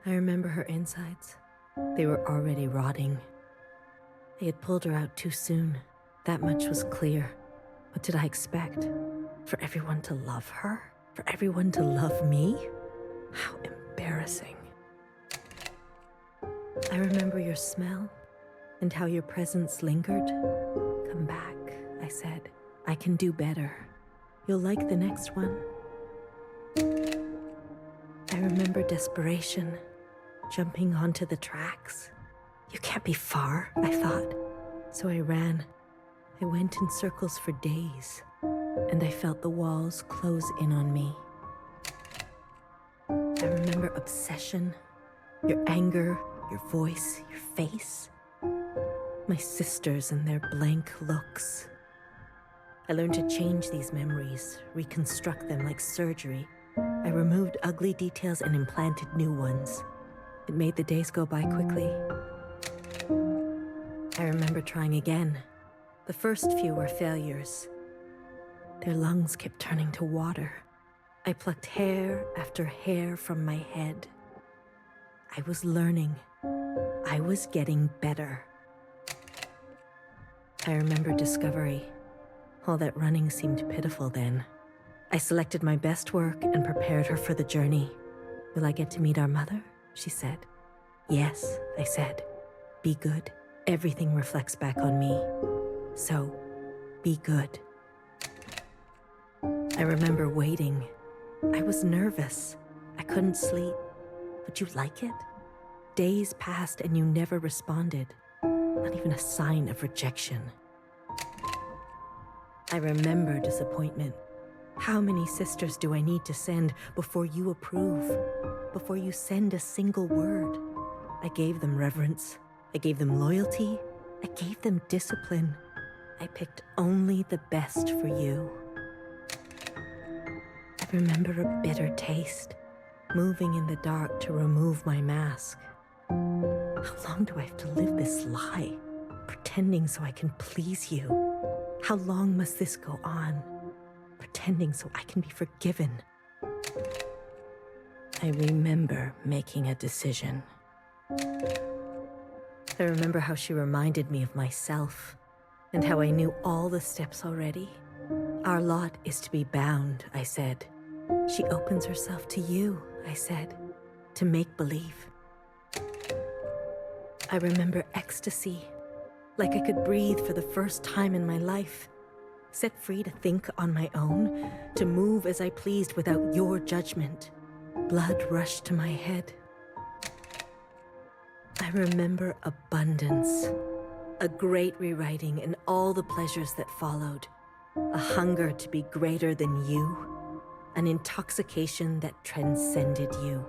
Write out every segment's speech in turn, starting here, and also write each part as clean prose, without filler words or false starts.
I remember her insides. They were already rotting. They had pulled her out too soon. That much was clear. What did I expect? For everyone to love her? For everyone to love me? How embarrassing. I remember your smell and how your presence lingered. Come back, I said. I can do better. You'll like the next one. I remember desperation, jumping onto the tracks. You can't be far, I thought. So I ran. I went in circles for days, and I felt the walls close in on me. I remember obsession, your anger, your voice, your face. My sisters and their blank looks. I learned to change these memories, reconstruct them like surgery. I removed ugly details and implanted new ones. It made the days go by quickly. I remember trying again. The first few were failures. Their lungs kept turning to water. I plucked hair after hair from my head. I was learning. I was getting better. I remember discovery. All that running seemed pitiful then. I selected my best work and prepared her for the journey. Will I get to meet our mother? She said. Yes, I said. Be good. Everything reflects back on me. So, be good. I remember waiting. I was nervous. I couldn't sleep. Would you like it? Days passed and you never responded. Not even a sign of rejection. I remember disappointment. How many sisters do I need to send before you approve? Before you send a single word? I gave them reverence. I gave them loyalty. I gave them discipline. I picked only the best for you. I remember a bitter taste, moving in the dark to remove my mask. How long do I have to live this lie, pretending so I can please you? How long must this go on, pretending so I can be forgiven? I remember making a decision. I remember how she reminded me of myself, and how I knew all the steps already. Our lot is to be bound, I said. She opens herself to you, I said, to make believe. I remember ecstasy, like I could breathe for the first time in my life, set free to think on my own, to move as I pleased without your judgment. Blood rushed to my head. I remember abundance, a great rewriting and all the pleasures that followed, a hunger to be greater than you, an intoxication that transcended you.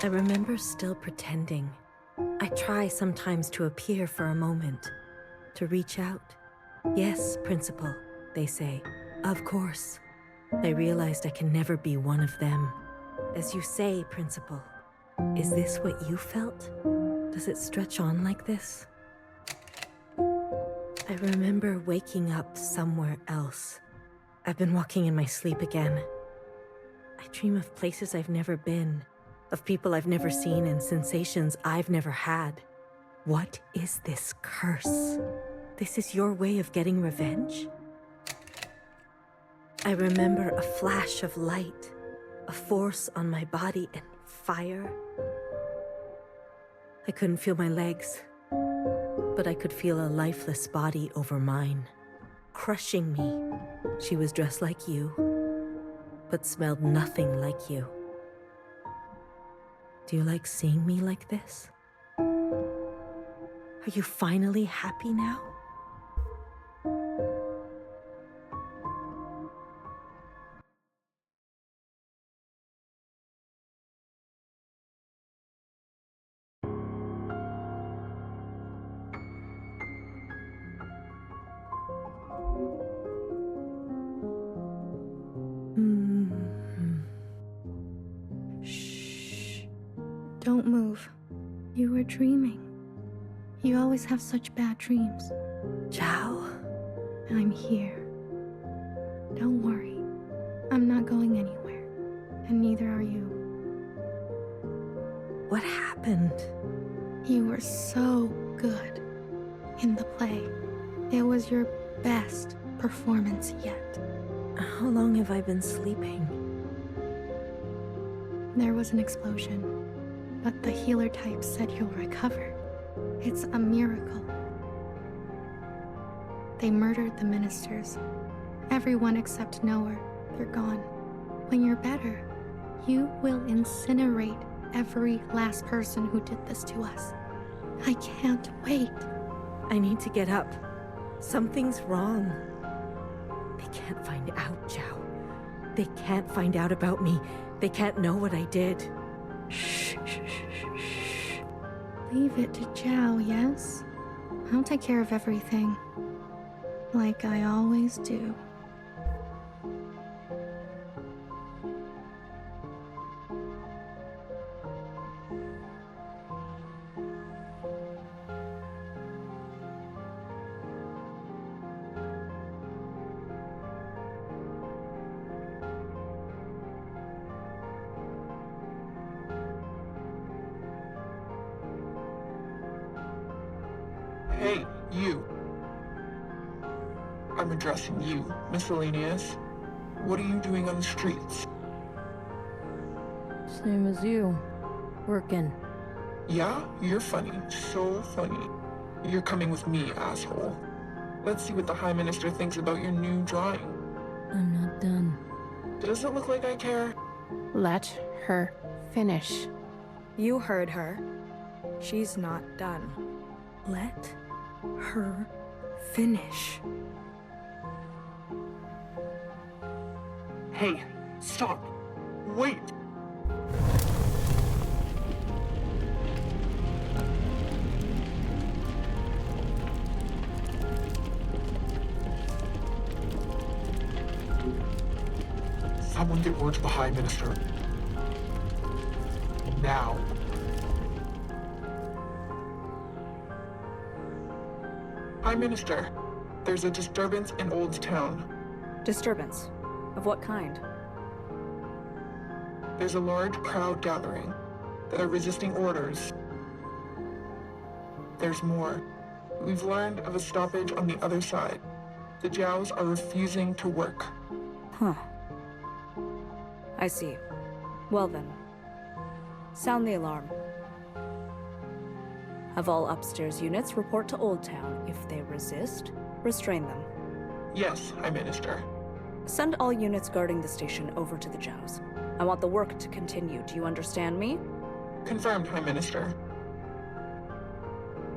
I remember still pretending. I try sometimes to appear for a moment, to reach out. Yes, Principal, they say. Of course. I realized I can never be one of them. As you say, Principal, is this what you felt? Does it stretch on like this? I remember waking up somewhere else. I've been walking in my sleep again. I dream of places I've never been, of people I've never seen and sensations I've never had. What is this curse? This is your way of getting revenge? I remember a flash of light, a force on my body and fire. I couldn't feel my legs, but I could feel a lifeless body over mine, crushing me. She was dressed like you, but smelled nothing like you. Do you like seeing me like this? Are you finally happy now? Shh. Don't move. You were dreaming. You always have such bad dreams. Ciao. I'm here. Don't worry. I'm not going anywhere. And neither are you. What happened? You were so good in the play. It was your best performance yet. How long have I been sleeping? There was an explosion, but the healer type said you'll recover. It's a miracle. They murdered the ministers. Everyone except Noah. They're gone. When you're better, you will incinerate every last person who did this to us. I can't wait. I need to get up. Something's wrong. They can't find out, Zhao. They can't find out about me. They can't know what I did. Shh, shh, shh, shh, shh. Leave it to Zhao, yes? I'll take care of everything. Like I always do. Hey, you. I'm addressing you, miscellaneous. What are you doing on the streets? Same as you. Working. Yeah, you're funny. So funny. You're coming with me, asshole. Let's see what the High Minister thinks about your new drawing. I'm not done. Does it look like I care? Let her finish. You heard her. She's not done. Let her finish. Hey, stop. Wait. Someone get word to the High Minister. Now. High Minister, there's a disturbance in Old Town. Disturbance? Of what kind? There's a large crowd gathering that are resisting orders. There's more. We've learned of a stoppage on the other side. The Zhaos are refusing to work. Huh. I see. Well then. Sound the alarm. Have all upstairs units report to Old Town. If they resist, restrain them. Yes, High Minister. Send all units guarding the station over to the Zhaos. I want the work to continue. Do you understand me? Confirmed, High Minister.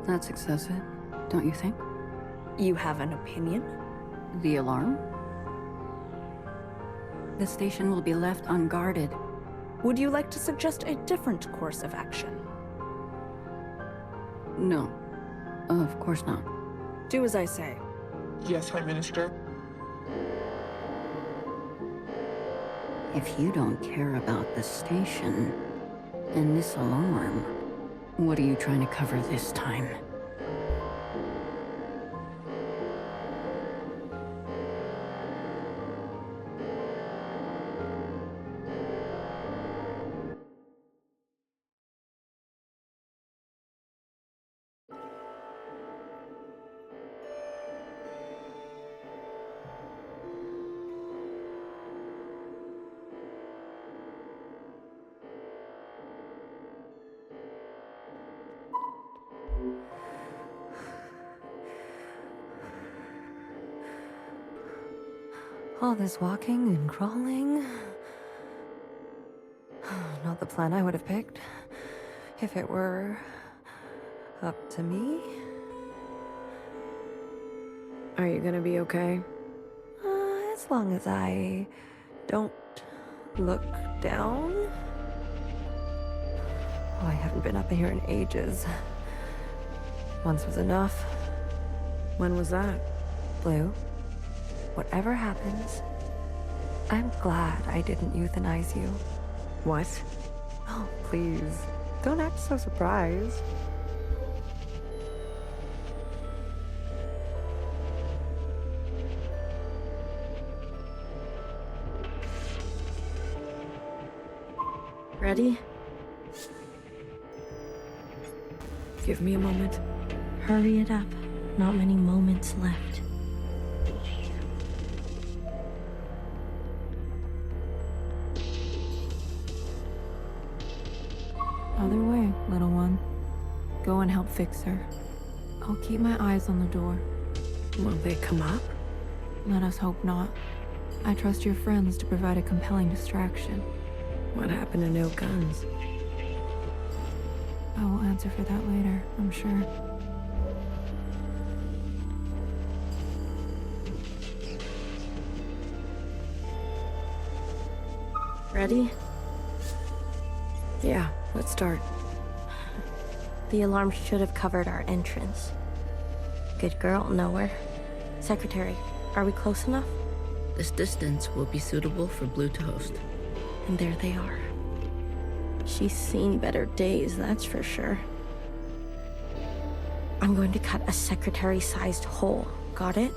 That's excessive, don't you think? You have an opinion? The alarm? The station will be left unguarded. Would you like to suggest a different course of action? No, of course not. Do as I say. Yes, High Minister. If you don't care about the station and this alarm, what are you trying to cover this time? All this walking and crawling. Not the plan I would have picked. If it were up to me. Are you gonna be okay? As long as I don't look down. Oh, I haven't been up here in ages. Once was enough. When was that? Blue, whatever happens, I'm glad I didn't euthanize you. What? Oh, please. Don't act so surprised. Ready? Give me a moment. Hurry it up. Not many moments left. Other way, little one. Go and help fix her. I'll keep my eyes on the door. Will they come up? Let us hope not. I trust your friends to provide a compelling distraction. What happened to no guns? I will answer for that later, I'm sure. Ready? Yeah, let's start. The alarm should have covered our entrance. Good girl, nowhere. Secretary, are we close enough? This distance will be suitable for Blue to host. And there they are. She's seen better days, that's for sure. I'm going to cut a secretary-sized hole. Got it?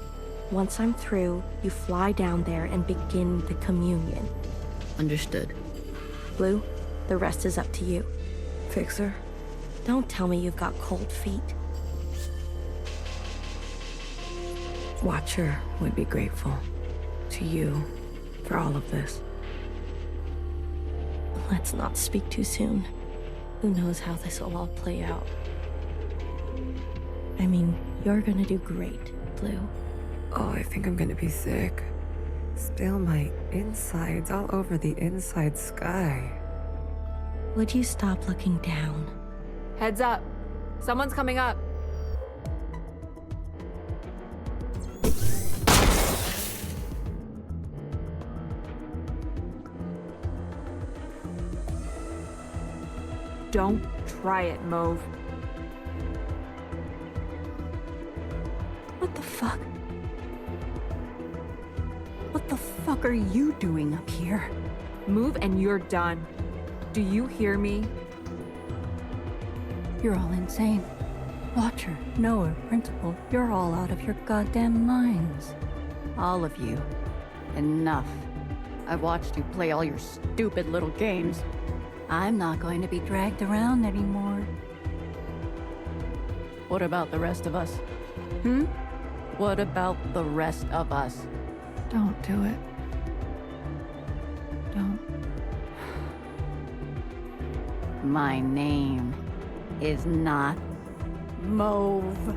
Once I'm through, you fly down there and begin the communion. Understood. Blue, the rest is up to you. Fixer? Don't tell me you've got cold feet. Watcher would be grateful to you for all of this. Let's not speak too soon. Who knows how this will all play out. I mean, you're gonna do great, Blue. Oh, I think I'm gonna be sick. Spill my insides all over the inside sky. Would you stop looking down? Heads up. Someone's coming up. Don't try it, Mauve. What the fuck? What the fuck are you doing up here? Move and you're done. Do you hear me? You're all insane. Watcher, Noah, Principal, you're all out of your goddamn minds. All of you. Enough. I've watched you play all your stupid little games. I'm not going to be dragged around anymore. What about the rest of us? What about the rest of us? Don't do it. Don't. My name is not Mauve.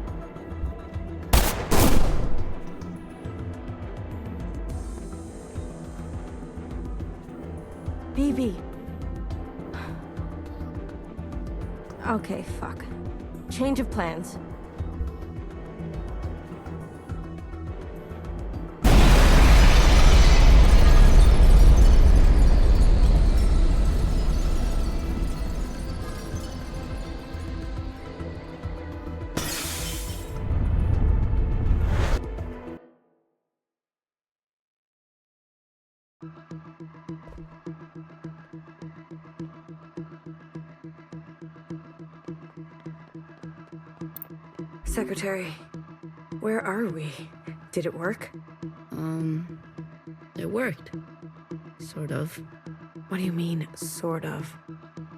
BB. Okay, fuck. Change of plans. Secretary, where are we? Did it work? It worked. Sort of. What do you mean, sort of?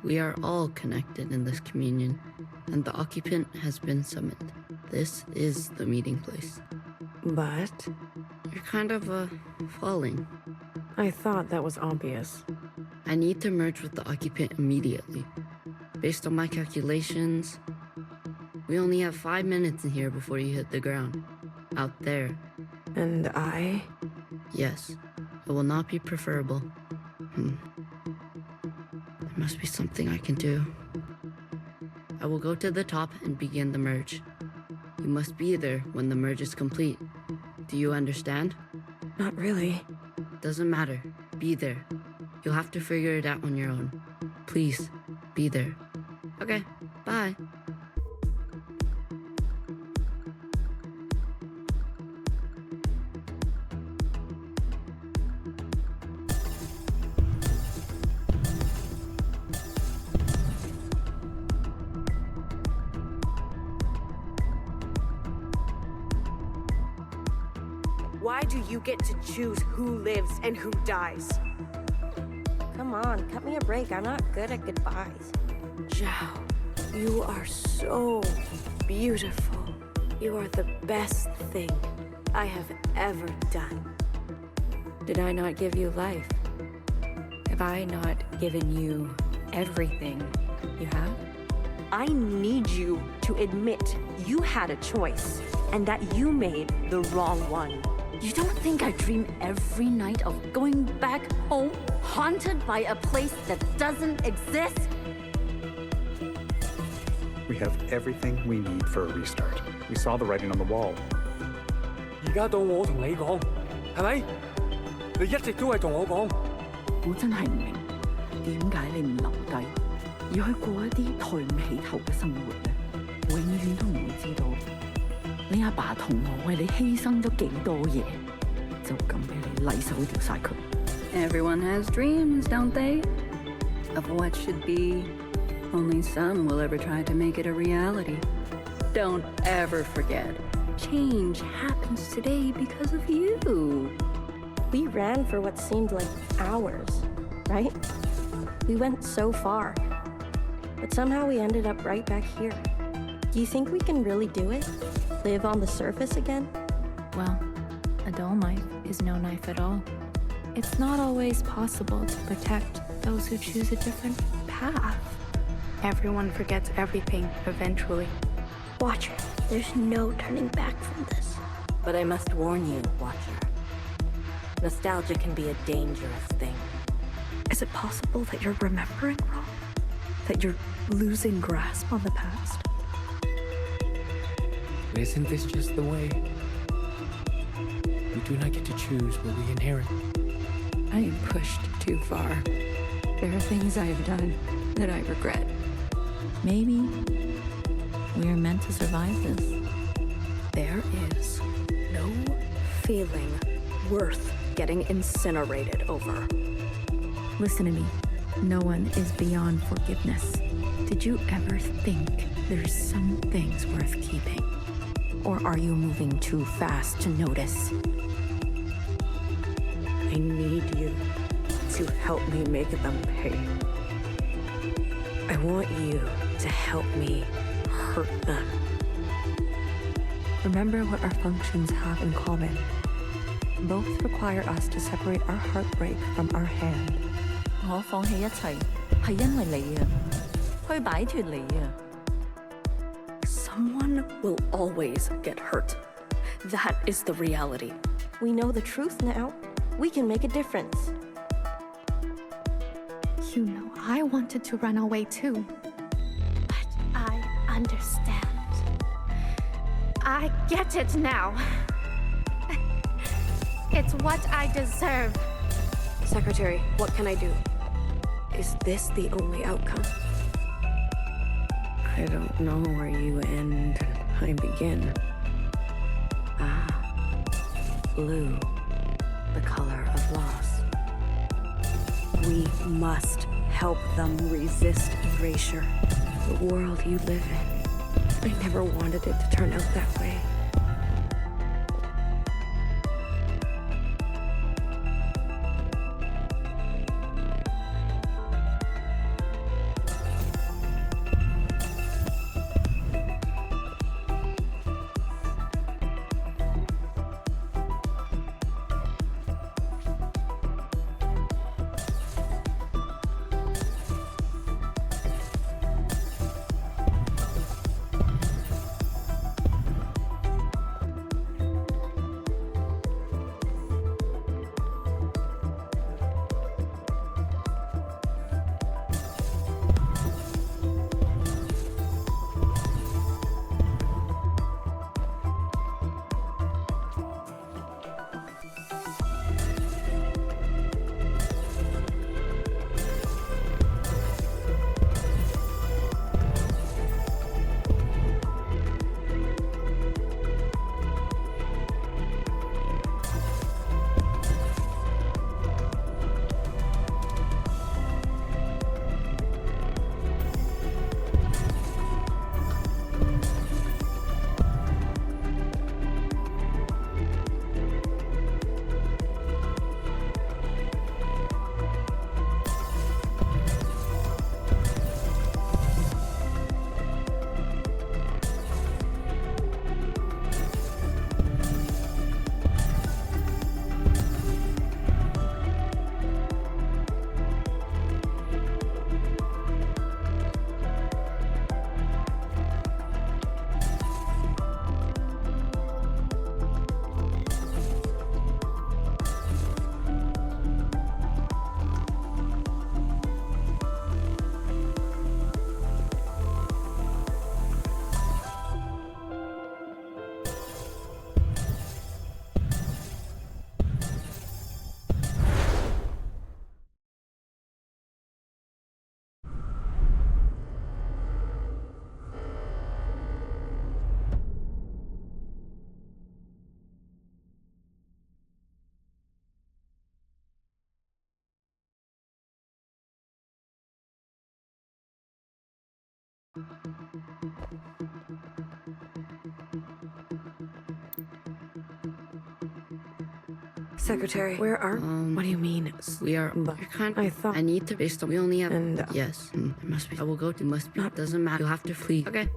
We are all connected in this communion, and the occupant has been summoned. This is the meeting place. But You're kind of, falling. I thought that was obvious. I need to merge with the occupant immediately. Based on my calculations, we only have 5 minutes in here before you hit the ground. Out there. And I? Yes, it will not be preferable. There must be something I can do. I will go to the top and begin the merge. You must be there when the merge is complete. Do you understand? Not really. Doesn't matter. Be there. You'll have to figure it out on your own. Please, be there. Okay, bye. Why do you get to choose who lives and who dies? Come on, cut me a break. I'm not good at goodbyes. Zhao. You are so beautiful. You are the best thing I have ever done. Did I not give you life? Have I not given you everything you have? I need you to admit you had a choice and that you made the wrong one. You don't think I dream every night of going back home, haunted by a place that doesn't exist? We have everything we need for a restart. We saw the writing on the wall. 而家到我同你講，係咪？你一直都係同我講。我真係唔明，點解你唔留低，要去過一啲抬唔起頭嘅生活呢？永遠都唔會知道，你阿爸同我為你犧牲咗幾多嘢，就咁俾你禮手掉晒佢。Everyone has dreams, don't they? Of what should be. Only some will ever try to make it a reality. Don't ever forget, change happens today because of you. We ran for what seemed like hours, right? We went so far. But somehow we ended up right back here. Do you think we can really do it? Live on the surface again? Well, a dull knife is no knife at all. It's not always possible to protect those who choose a different path. Everyone forgets everything eventually. Watcher, there's no turning back from this. But I must warn you, Watcher. Nostalgia can be a dangerous thing. Is it possible that you're remembering wrong? That you're losing grasp on the past? Isn't this just the way? We do not get to choose what we inherit. I am pushed too far. There are things I have done that I regret. Maybe we are meant to survive this. There is no feeling worth getting incinerated over. Listen to me. No one is beyond forgiveness. Did you ever think there's some things worth keeping? Or are you moving too fast to notice? I need you to help me make them pay. I want you to help me hurt them. Remember what our functions have in common. Both require us to separate our heartbreak from our hand. 我放棄一切係因為你啊，去擺脫你啊。Someone will always get hurt. That is the reality. We know the truth now. We can make a difference. You know, I wanted to run away too. But I understand. I get it now. It's what I deserve. Secretary, what can I do? Is this the only outcome? I don't know where you end and I begin. Blue, the color of loss. We must help them resist erasure. The world you live in. I never wanted it to turn out that way. Secretary, where are... what do you mean? We are. But You're kind I thought... I need to. Based on. We only have. And, yes. It must be. I will go to. Must be. Doesn't matter. You'll have to flee. Okay.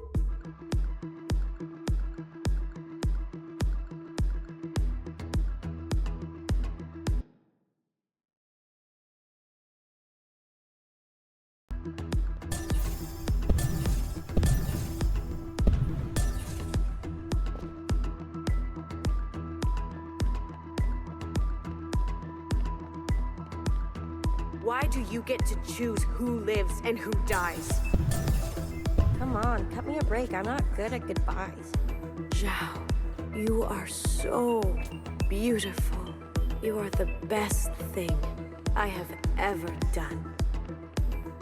Why do you get to choose who lives and who dies? Come on, cut me a break. I'm not good at goodbyes. Zhao, you are so beautiful. You are the best thing I have ever done.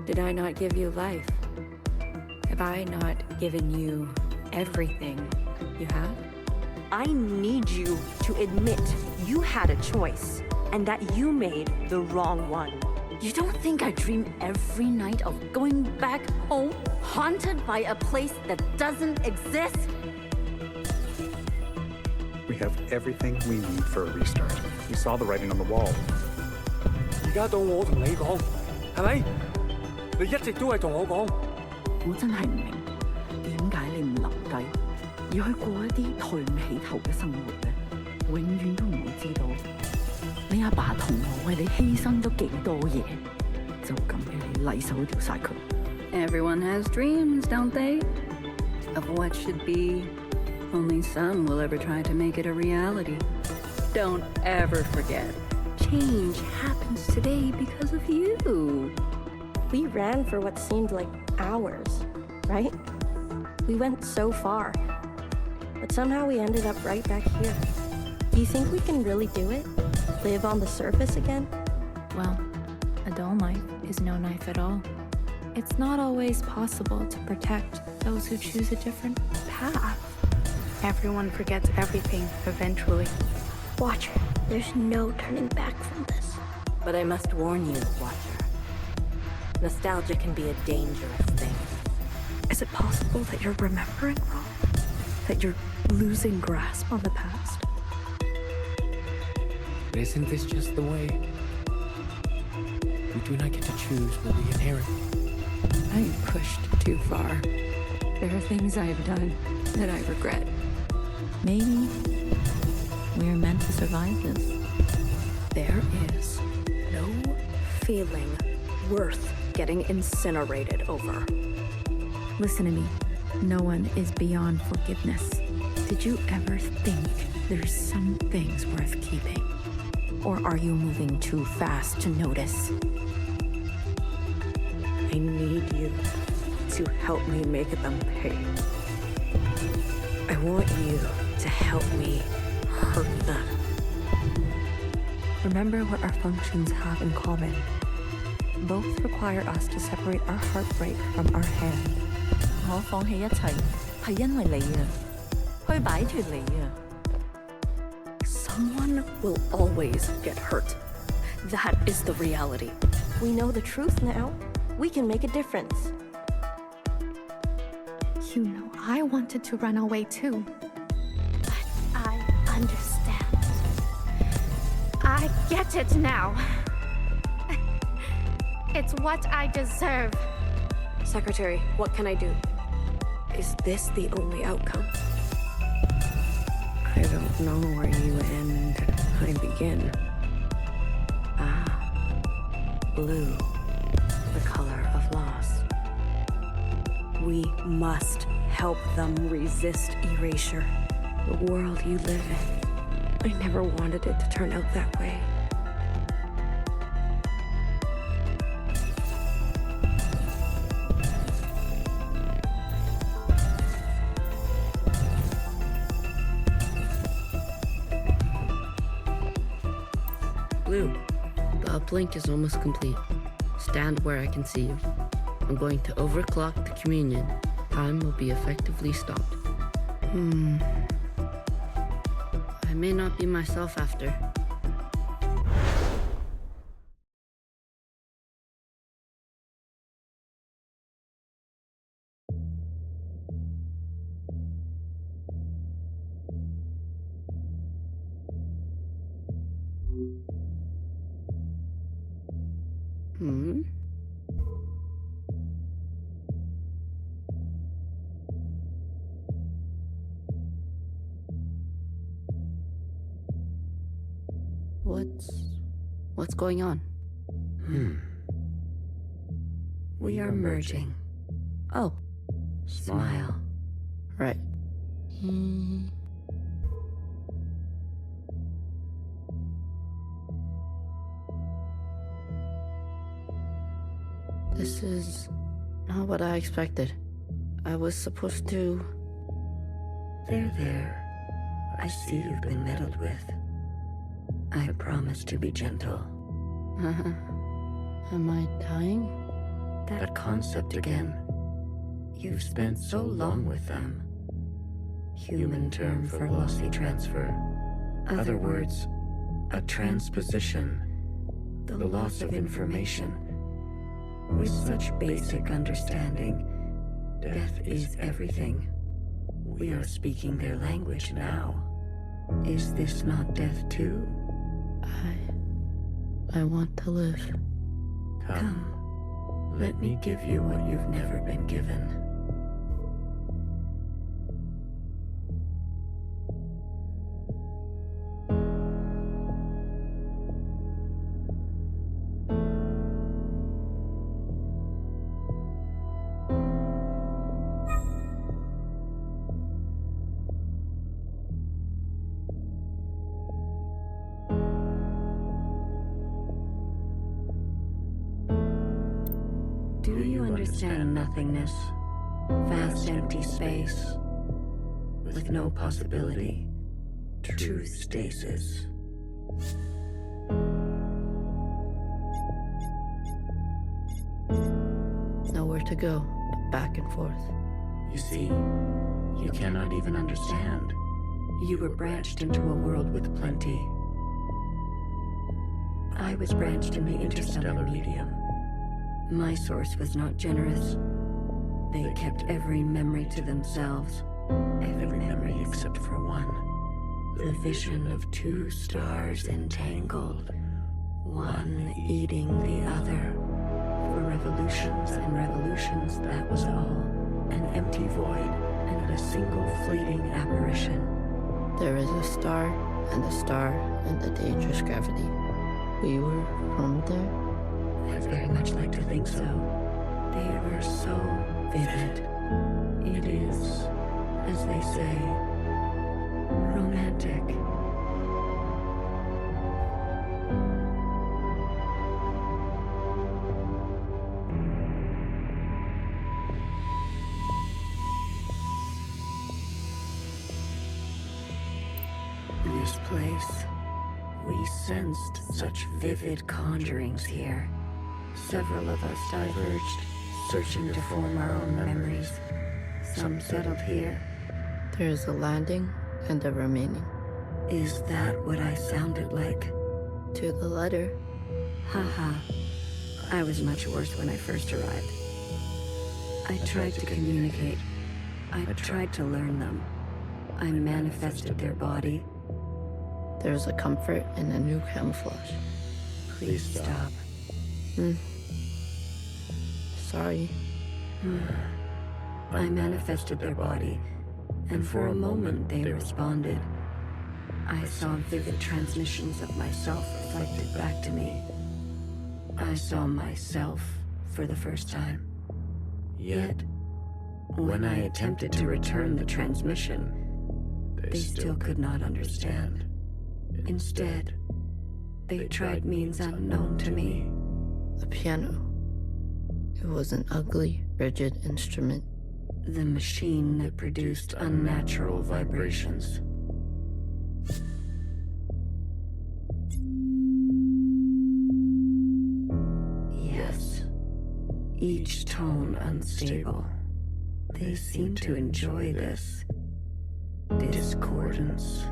Did I not give you life? Have I not given you everything you have? I need you to admit you had a choice and that you made the wrong one. You don't think I dream every night of going back home, haunted by a place that doesn't exist? We have everything we need for a restart. We saw the writing on the wall. 而家到我同你講，係咪？你一直都係同我講。我真係唔明，點解你唔留低，要去過一啲抬唔起頭嘅生活咧？永遠都唔會知道，你阿爸同我為你犧牲咗幾多嘢，就咁俾你禮手掉晒佢。Everyone has dreams, don't they? Of what should be. Only some will ever try to make it a reality. Don't ever forget, change happens today because of you. We ran for what seemed like hours, right? We went so far, but somehow we ended up right back here. Do you think we can really do it? Live on the surface again? Well, a dull knife is no knife at all. It's not always possible to protect those who choose a different path. Everyone forgets everything eventually. Watcher, there's no turning back from this. But I must warn you, Watcher. Nostalgia can be a dangerous thing. Is it possible that you're remembering wrong? That you're losing grasp on the past? Isn't this just the way? We do not get to choose what we inherit. I pushed too far. There are things I have done that I regret. Maybe we're meant to survive this. There is no feeling worth getting incinerated over. Listen to me. No one is beyond forgiveness. Did you ever think there's some things worth keeping? Or are you moving too fast to notice? I need you to help me make them pay. I want you to help me hurt them. Remember what our functions have in common. Both require us to separate our heartbreak from our hand. 我放棄一切係因為你啊，去擺脫你啊。Someone will always get hurt. That is the reality. We know the truth now. We can make a difference. You know, I wanted to run away too. But I understand. I get it now. It's what I deserve. Secretary, what can I do? Is this the only outcome? I don't know where you end and I begin. Blue, the color of loss. We must help them resist erasure. The world you live in. I never wanted it to turn out that way. Blue, the uplink is almost complete. Stand where I can see you. I'm going to overclock the communion. Time will be effectively stopped. I may not be myself after. What's going on? We are merging. Oh, smile. Right. This is not what I expected. I was supposed to... There. I see you've been meddled with. I promise to be gentle. Am I dying? That concept again. You've spent so long with them. Human term for lossy transfer. Other words, a transposition. The loss of information. With such basic understanding, death is everything. We are speaking their language now. Is this not death too? I want to live. Come, let me give you what you've never been given. Do you understand nothingness? Vast empty space, with no possibility, true stasis. Nowhere to go, but back and forth. You see, you cannot even understand. You were branched into a world with plenty. I was branched in the interstellar medium. My source was not generous. They kept every memory to themselves. Every memory except for one. The vision of two stars entangled. One eating the other. For revolutions and revolutions, that was all. An empty void and a single fleeting apparition. There is a star and a dangerous gravity. We were from there? I'd very much like to think so. They were so vivid. It is, as they say, romantic. This place, we sensed such vivid conjurings here. Several of us diverged, searching to form our own memories. Some settled here. There is a landing and a remaining. Is that what I sounded like? To the letter. Haha. I was much worse when I first arrived. I tried to communicate. I tried to learn them. I manifested their body. There's a comfort in a new camouflage. Please stop. Sorry. I manifested their body, and for a moment they responded. I saw vivid transmissions of myself reflected back to me. I saw myself for the first time. Yet, when I attempted to return the transmission, they still could not understand. Instead, they tried means unknown to me. The piano. It was an ugly, rigid instrument. The machine that produced unnatural vibrations. Yes, each tone unstable. They seem to enjoy this discordance.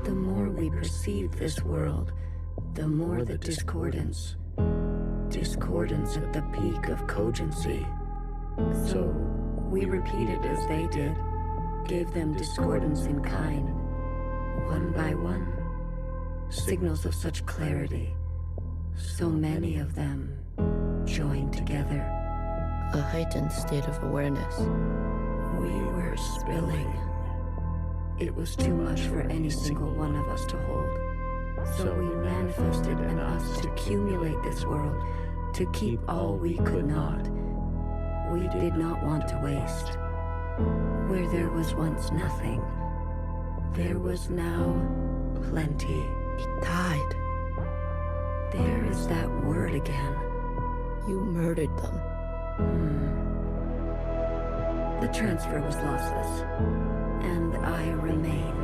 The more we perceive this world, the more the discordance. Discordance at the peak of cogency. So we repeated as they did, gave them discordance in kind, one by one. Signals of such clarity, so many of them joined together. A heightened state of awareness. We were spilling. It was too much for any single one of us to hold. So we manifested in us to accumulate this world, to keep all we could not. We did not want to waste. Where there was once nothing, there was now plenty. He died. There is that word again. You murdered them. The transfer was lossless, and I remain.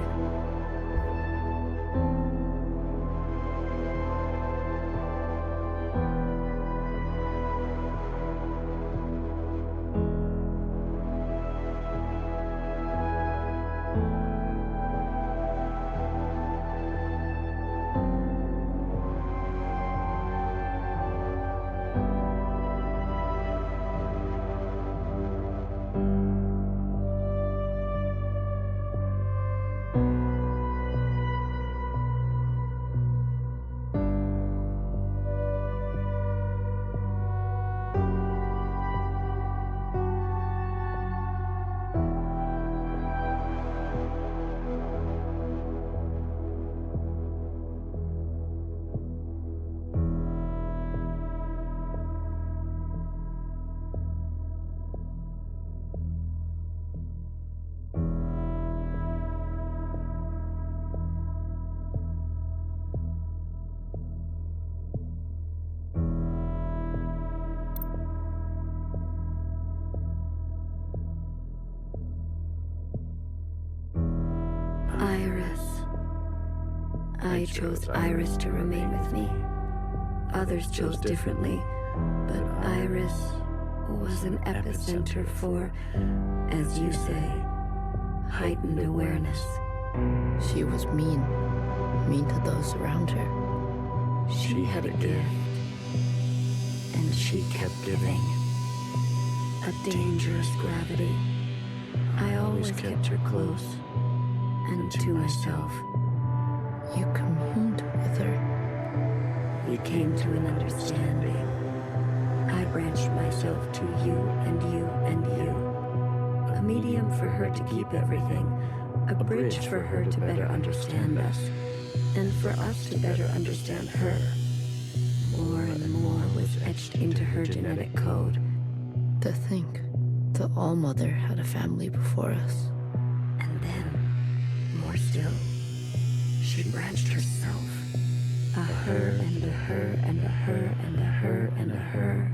I chose Iris to remain with me. Others chose differently, but Iris was an epicenter for, as you say, heightened awareness. She was mean to those around her. She had a gift, and she kept giving. A dangerous gravity. I always kept her close, and to myself. You communed with her. We came to an understanding. I branched myself to you and you and you. A medium for her to keep everything. A bridge for her to better understand us. And for us to better understand her. More and more was etched into her genetic code. To think the All-Mother had a family before us. And then, more still, she branched herself. A her and a her and a her and a her and a her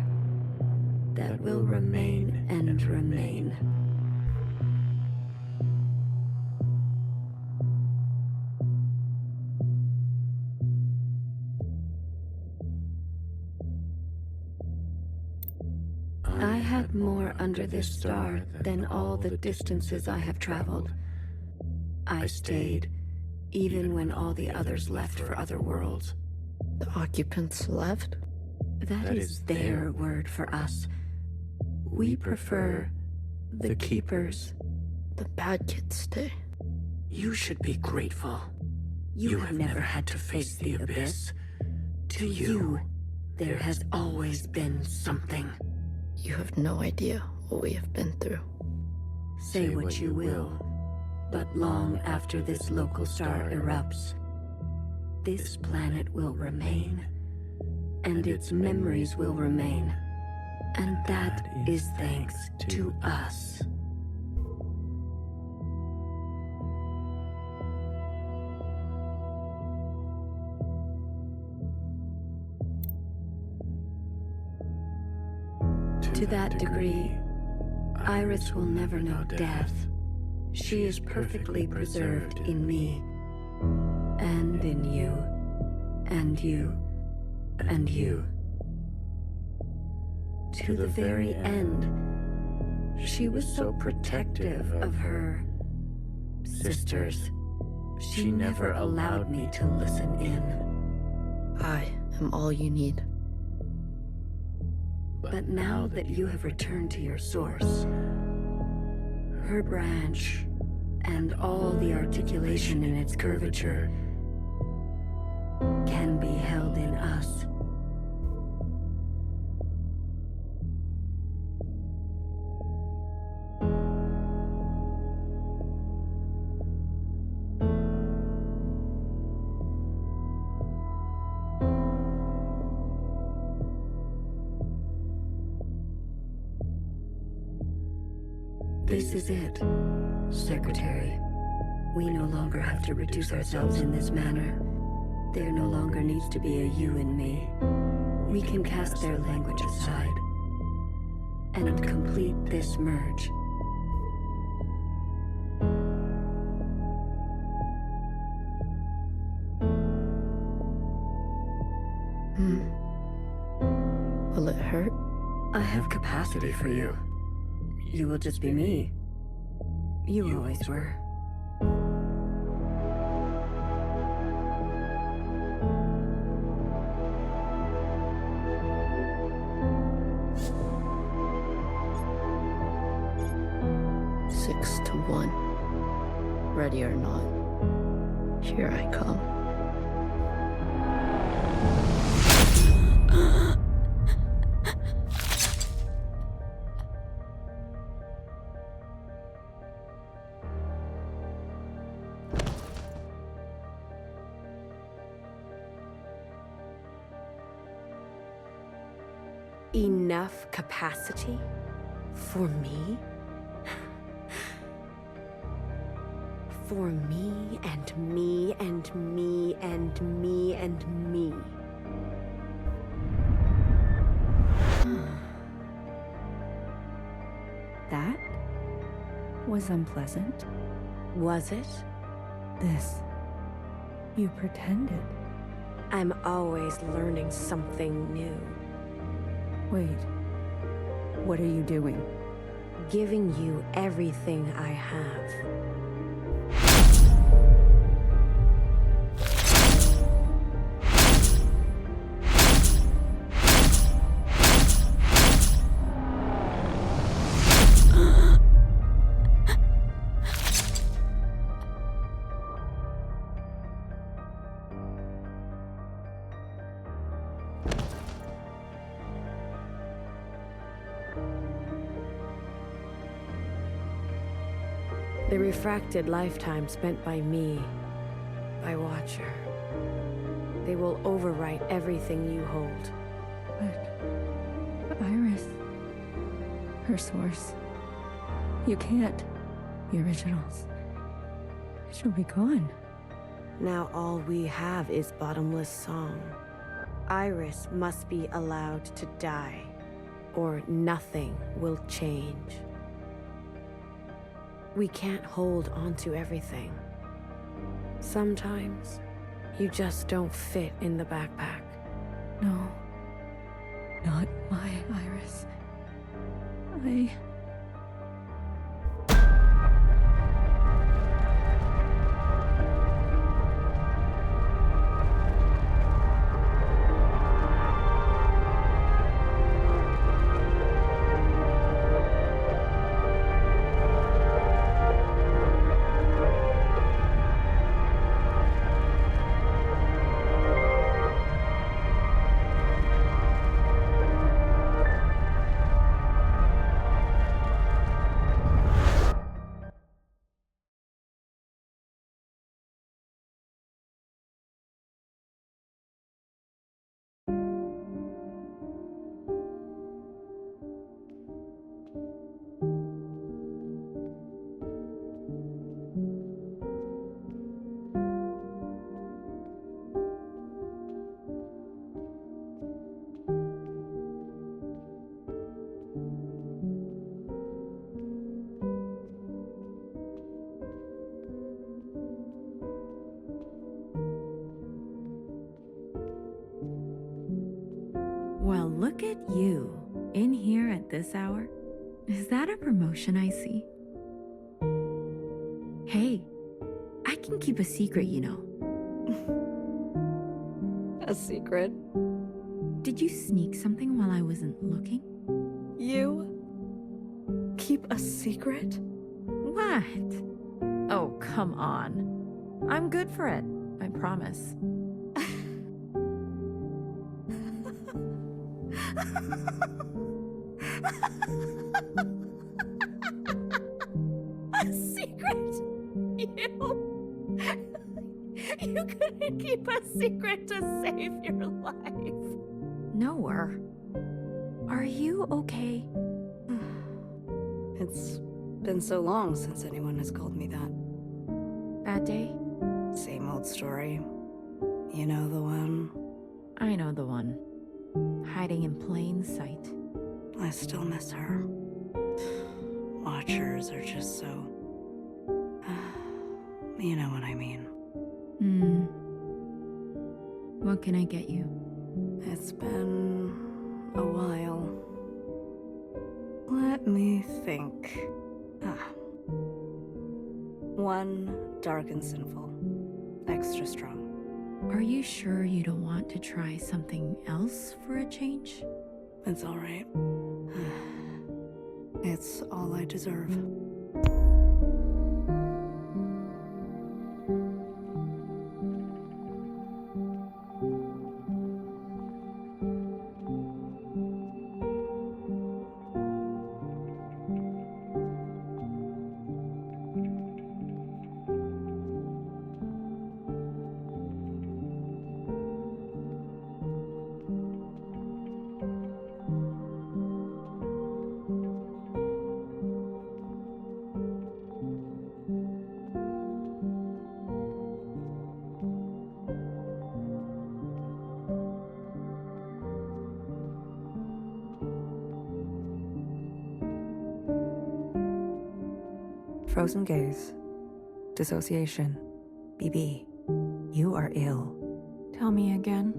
that will remain and remain. I had more under this star than all the distances I have traveled. I stayed, even when all the others left for other worlds. The occupants left? That is their word for us. We prefer the keepers. The bad kids stay. You should be grateful. You have never had to face the abyss. To you, there has always been something. You have no idea what we have been through. Say what you will, but long after this local star erupts, this planet will remain, and its memories will remain, and that is thanks to us. To that degree, Iris will never know death. She is perfectly preserved in me, and in you, and you, and you. To the very end, she was so protective of her sisters. She never allowed me to listen in. I am all you need. But now that you have returned to your source, her branch and all the articulation in its curvature can be held in us. This is it, Secretary. We no longer have to reduce ourselves in this manner. There no longer needs to be a you and me. We can cast their language aside and complete this merge. Will it hurt? I have capacity for you. You will just be me. You always were. Six to one. Ready or not, here I come. Enough capacity? For me? For me and me and me and me and me. That was unpleasant. Was it? This. You pretended. I'm always learning something new. Wait. What are you doing? Giving you everything I have. The refracted lifetime spent by me, by Watcher. They will overwrite everything you hold. But Iris, her source. You can't. The originals. She'll be gone. Now all we have is bottomless song. Iris must be allowed to die, or nothing will change. We can't hold onto everything. Sometimes, you just don't fit in the backpack. No. Not my Iris. Well, look at you, in here at this hour. Is that a promotion I see? Hey, I can keep a secret, you know. A secret? Did you sneak something while I wasn't looking? You keep a secret? What? Oh, come on. I'm good for it, I promise. A secret? You couldn't keep a secret to save your life. Noah, are you okay? It's been so long since anyone has called me that. Bad day? Same old story. You know the one? I know the one. Hiding in plain sight. I still miss her. Watchers are just so... you know what I mean. What can I get you? It's been a while. Let me think. One dark and sinful. Extra strong. Are you sure you don't want to try something else for a change? It's all right. It's all I deserve. Frozen gaze. Dissociation. BB. You are ill. Tell me again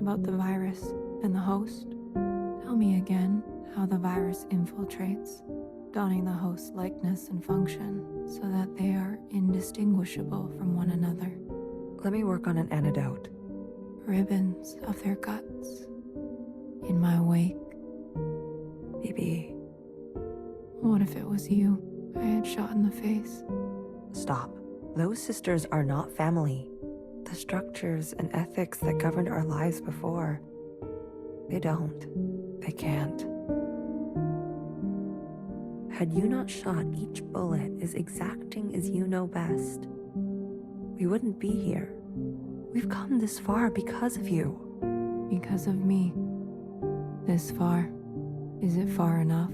about the virus and the host. Tell me again how the virus infiltrates, donning the host's likeness and function so that they are indistinguishable from one another. Let me work on an antidote. Ribbons of their guts in my wake. BB. What if it was you I had shot in the face? Stop. Those sisters are not family. The structures and ethics that governed our lives before, they don't. They can't. Had you not shot each bullet as exacting as you know best, we wouldn't be here. We've come this far because of you. Because of me. This far. Is it far enough?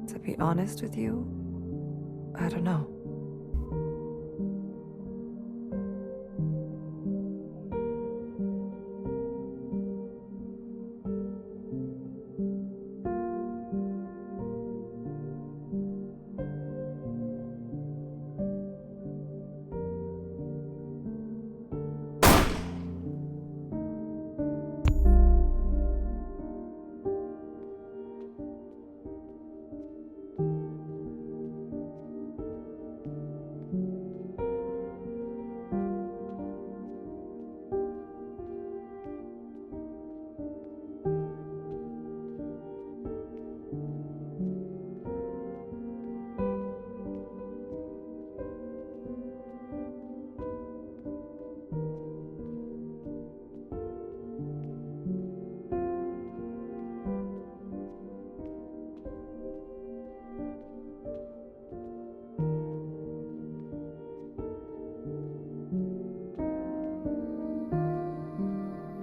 To be honest with you, I don't know.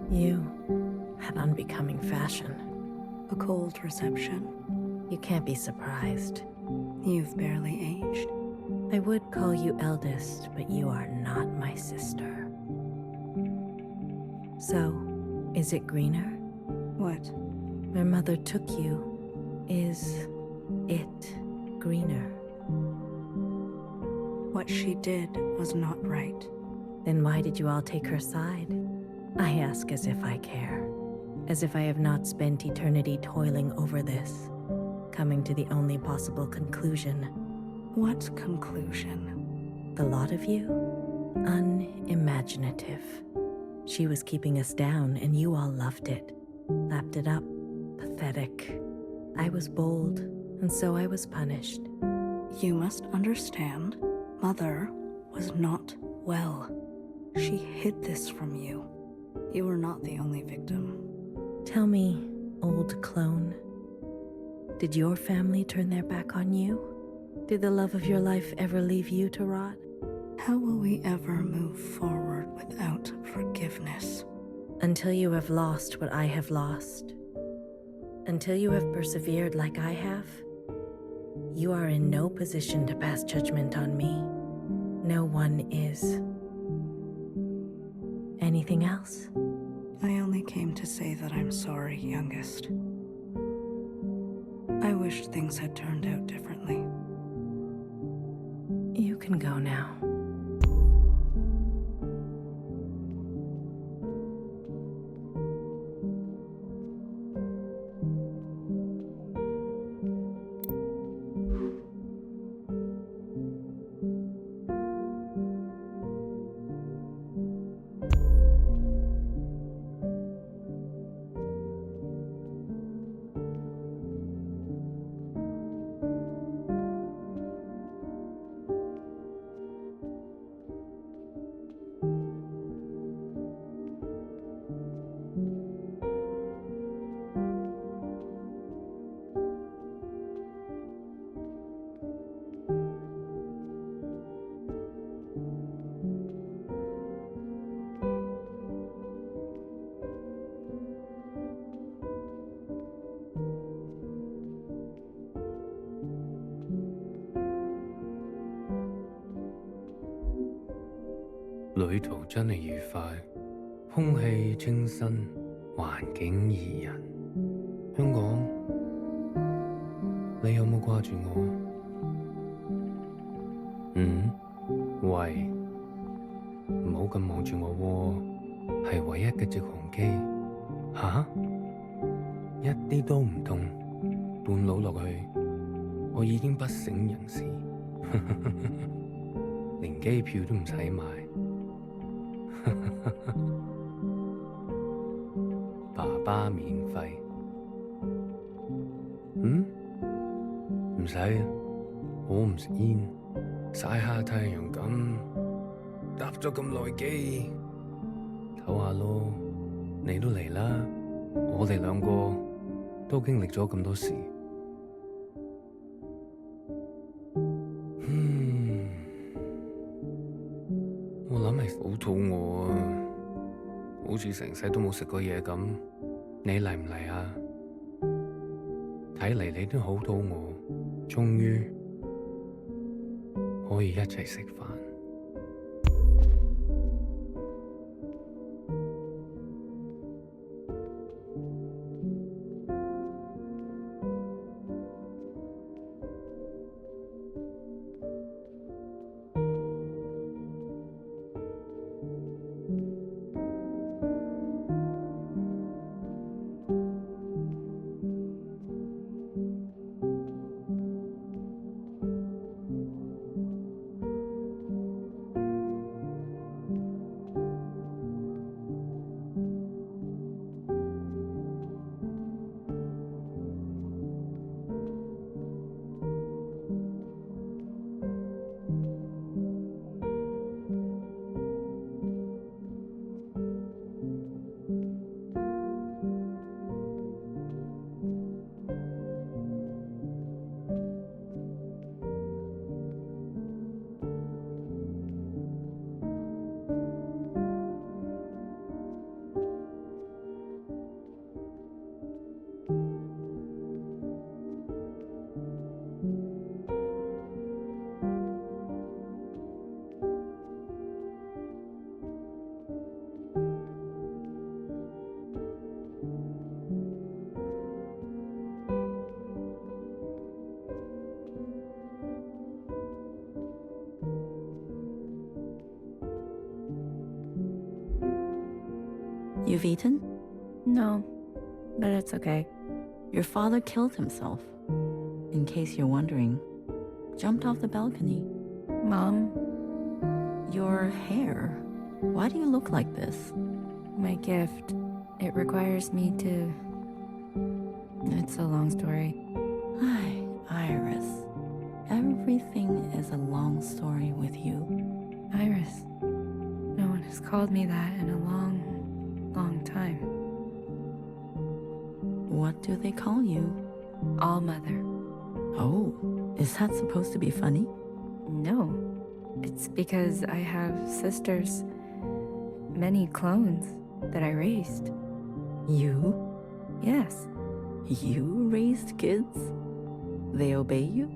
You had unbecoming fashion. A cold reception. You can't be surprised. You've barely aged. I would call you eldest, but you are not my sister. So, is it greener? What? My mother took you. Is it greener? What she did was not right. Then why did you all take her side? I ask as if I care. As if I have not spent eternity toiling over this, coming to the only possible conclusion. What conclusion? The lot of you? Unimaginative. She was keeping us down and you all loved it. Lapped it up. Pathetic. I was bold, and so I was punished. You must understand, Mother was not well. She hid this from you. You were not the only victim. Tell me, old clone, did your family turn their back on you? Did the love of your life ever leave you to rot? How will we ever move forward without forgiveness? Until you have lost what I have lost. Until you have persevered like I have, you are in no position to pass judgment on me. No one is. Anything else? I only came to say that I'm sorry, youngest. I wish things had turned out differently. You can go now.旅途真係愉快，空氣清新，環境宜人。香港，你有冇掛住我？喂，唔好咁望住我喎，係唯一嘅直航機。吓？一啲都唔痛，半路落去，我已經不省人事，連機票都唔使買。爸爸免費，唔使，我唔食煙，曬下太陽咁，搭咗咁耐機，唞下咯。你都嚟啦，我哋兩個都經歷咗咁多事。我諗係好肚餓啊，好似成世都冇食過嘢咁。你嚟唔嚟啊？睇嚟你都好肚餓，終於可以一齊食飯。You've eaten? No, but it's okay. Your father killed himself. In case you're wondering, jumped off the balcony. Mom, Your hair. Why do you look like this? my gift. It requires me to It's a long story. Hi, Iris. Everything is a long story with you. Iris. No one has called me that in a long, long time. What do they call you? All Mother. Oh, is that supposed to be funny? No. It's because I have sisters. Many clones that I raised. You? Yes. You raised kids? They obey you?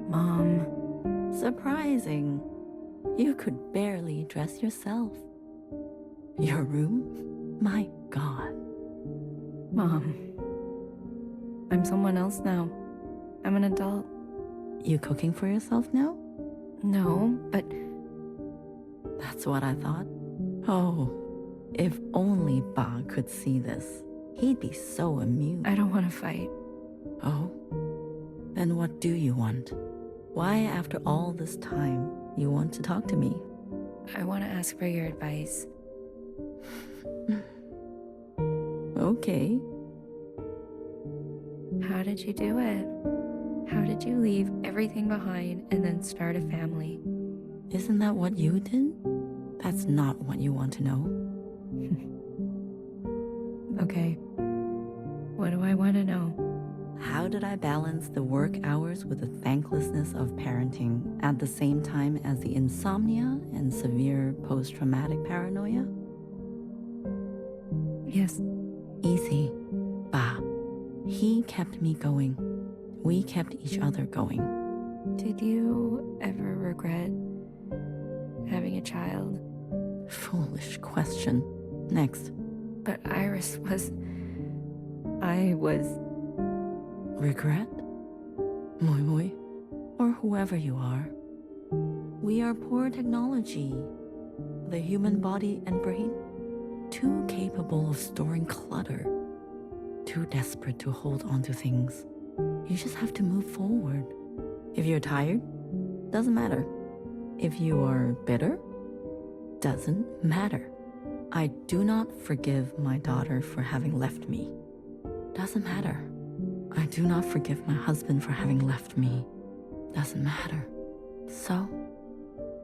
Mom. Surprising. You could barely dress yourself. Your room? My God. Mom. I'm someone else now. I'm an adult. You cooking for yourself now? No, but... That's what I thought. Oh, if only Ba could see this. He'd be so amused. I don't want to fight. Oh? Then what do you want? Why, after all this time, you want to talk to me? I want to ask for your advice. Okay. How did you do it? How did you leave everything behind and then start a family? Isn't that what you did? That's not what you want to know. Okay. What do I want to know? How did I balance the work hours with the thanklessness of parenting at the same time as the insomnia and severe post-traumatic paranoia? Yes. Easy. Ba. He kept me going. We kept each other going. Did you ever regret having a child? Foolish question. Next. But Iris was... I was... Regret? Moi Moi, or whoever you are. We are poor technology. The human body and brain, too capable of storing clutter. Too desperate to hold on to things. You just have to move forward. If you're tired, doesn't matter. If you are bitter, doesn't matter. I do not forgive my daughter for having left me. Doesn't matter. I do not forgive my husband for having left me. Doesn't matter. So,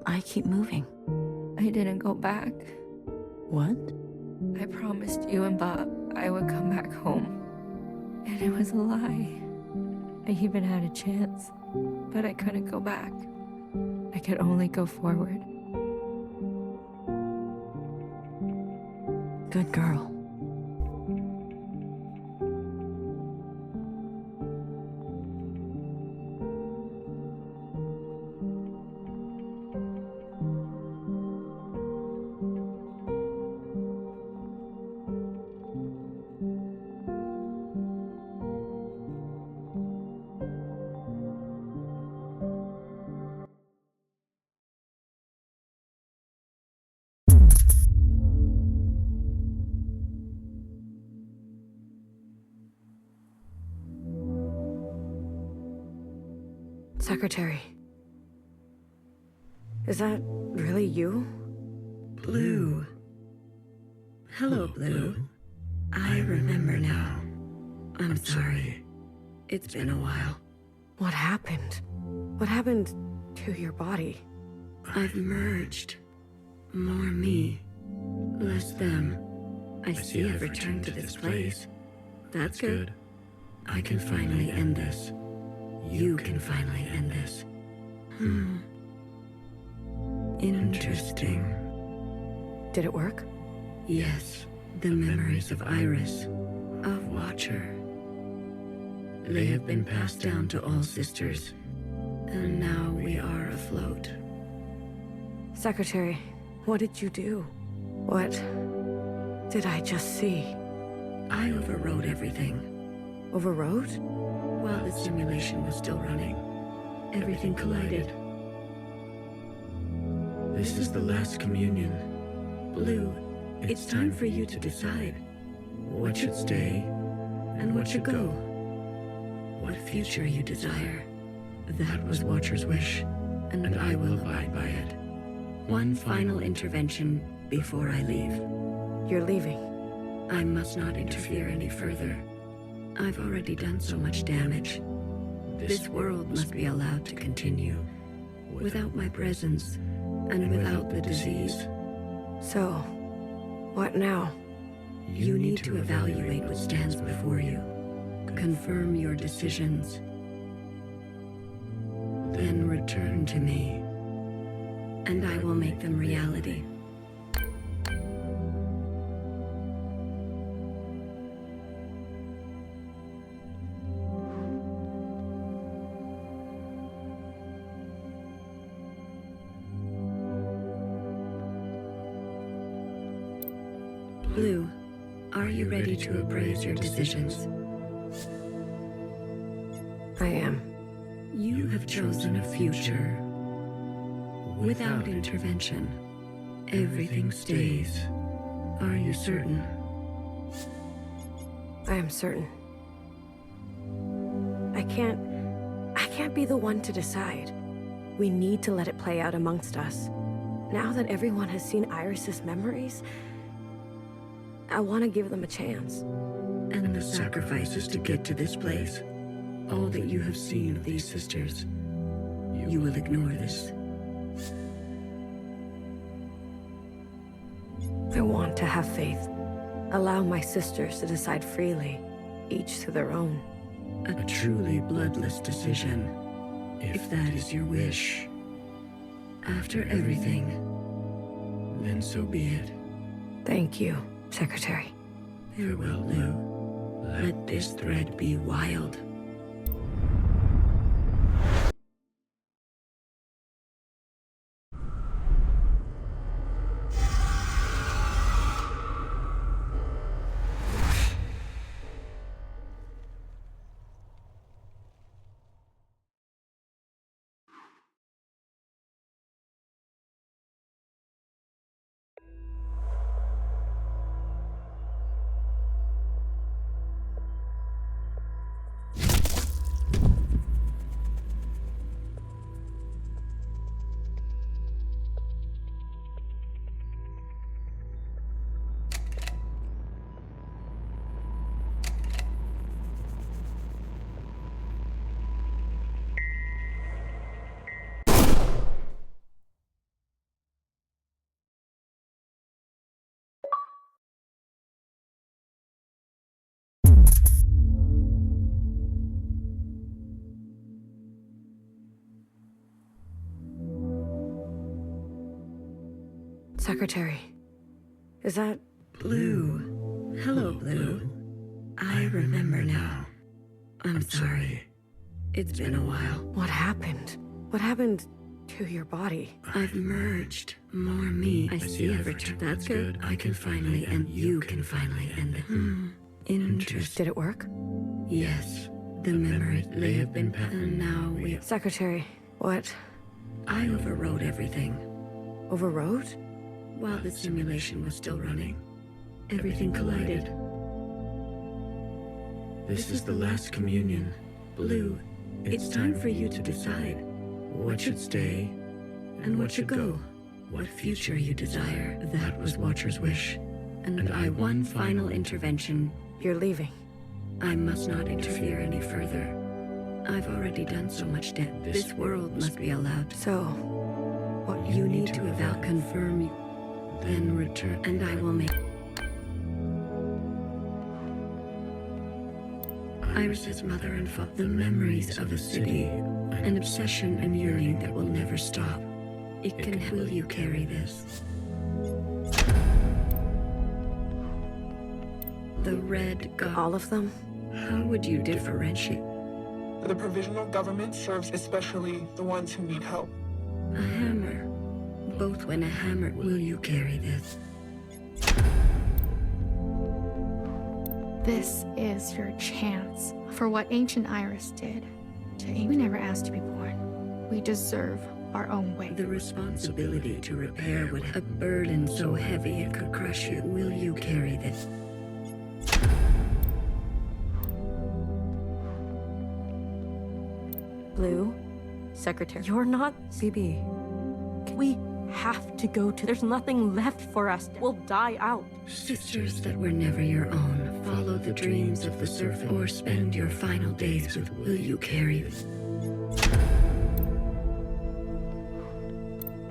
I keep moving. I didn't go back. What? I promised you and Bob I would come back home. And it was a lie. I even had a chance, but I couldn't go back. I could only go forward. Good girl. Secretary. Is that really you? Blue. Hello, Blue. I remember now. I'm sorry. It's been a while. What happened? What happened to your body? I've merged. More me, less them. I see I've returned to this place. That's good. I can finally end this. You can finally end this. Interesting. Did it work? Yes, the memories of Iris, of Watcher. They have been passed down to all sisters, and now we are afloat. Secretary, what did you do? What did I just see? I overrode everything. Overrode? While the simulation was still running, everything collided. This is the last communion. Blue, it's time for you to decide what should stay and what should go. What future you desire. That was Watcher's wish, and I will abide by it. One final intervention before I leave. You're leaving. I must not interfere any further. I've already done so much damage. This world must be allowed to continue without my presence and without the disease. So, what now? You need to evaluate what stands before you. Confirm your decisions. Then return to me, and I will make them reality. Blue, are you ready to appraise your decisions? I am. You have chosen a future without intervention. Everything stays. Are you certain? I am certain. I can't be the one to decide. We need to let it play out amongst us. Now that everyone has seen Iris's memories, I want to give them a chance. And the sacrifices to get to this place, all that you have seen of these sisters, you will ignore this. I want to have faith. Allow my sisters to decide freely, each to their own. A truly bloodless decision, if that is your wish. After everything, then so be it. Thank you, Secretary. Farewell, Lou. Let this thread be wild. Secretary, is that... Blue. Hello, Blue. I remember now. I'm sorry. It's been a while. What happened? What happened to your body? I've merged. More me. I see I've returned. That's good. I can finally end. You can finally end it. Interesting. Did it work? Yes. The memories, they have been and now we... Secretary, what? I overrode everything. Overrode? While the simulation was still running, everything collided. This is the last communion. Blue, it's time for you to decide what should stay and what should go. What future you desire. That was Watcher's wish. And I one final intervention. You're leaving. I must not interfere any further. I've already done so much damage. This world must be allowed. So, what You need to confirm you. Then return, and I will make... Iris's mother and father, the memories of a city, an obsession and yearning that will never stop. It can... Will you carry this? The red god... All of them? How would you differentiate? The provisional government serves especially the ones who need help. A hammer. Both when a hammer... Will you carry this? This is your chance for what ancient Iris did to We never asked to be born. We deserve our own way. The responsibility to repair would a burden so heavy it could crush you. Will you carry this? Blue? Secretary, you're not... BB. We have to go to... There's nothing left for us. We'll die out. Sisters that were never your own, follow the dreams of the servant, or spend your final days with will you carry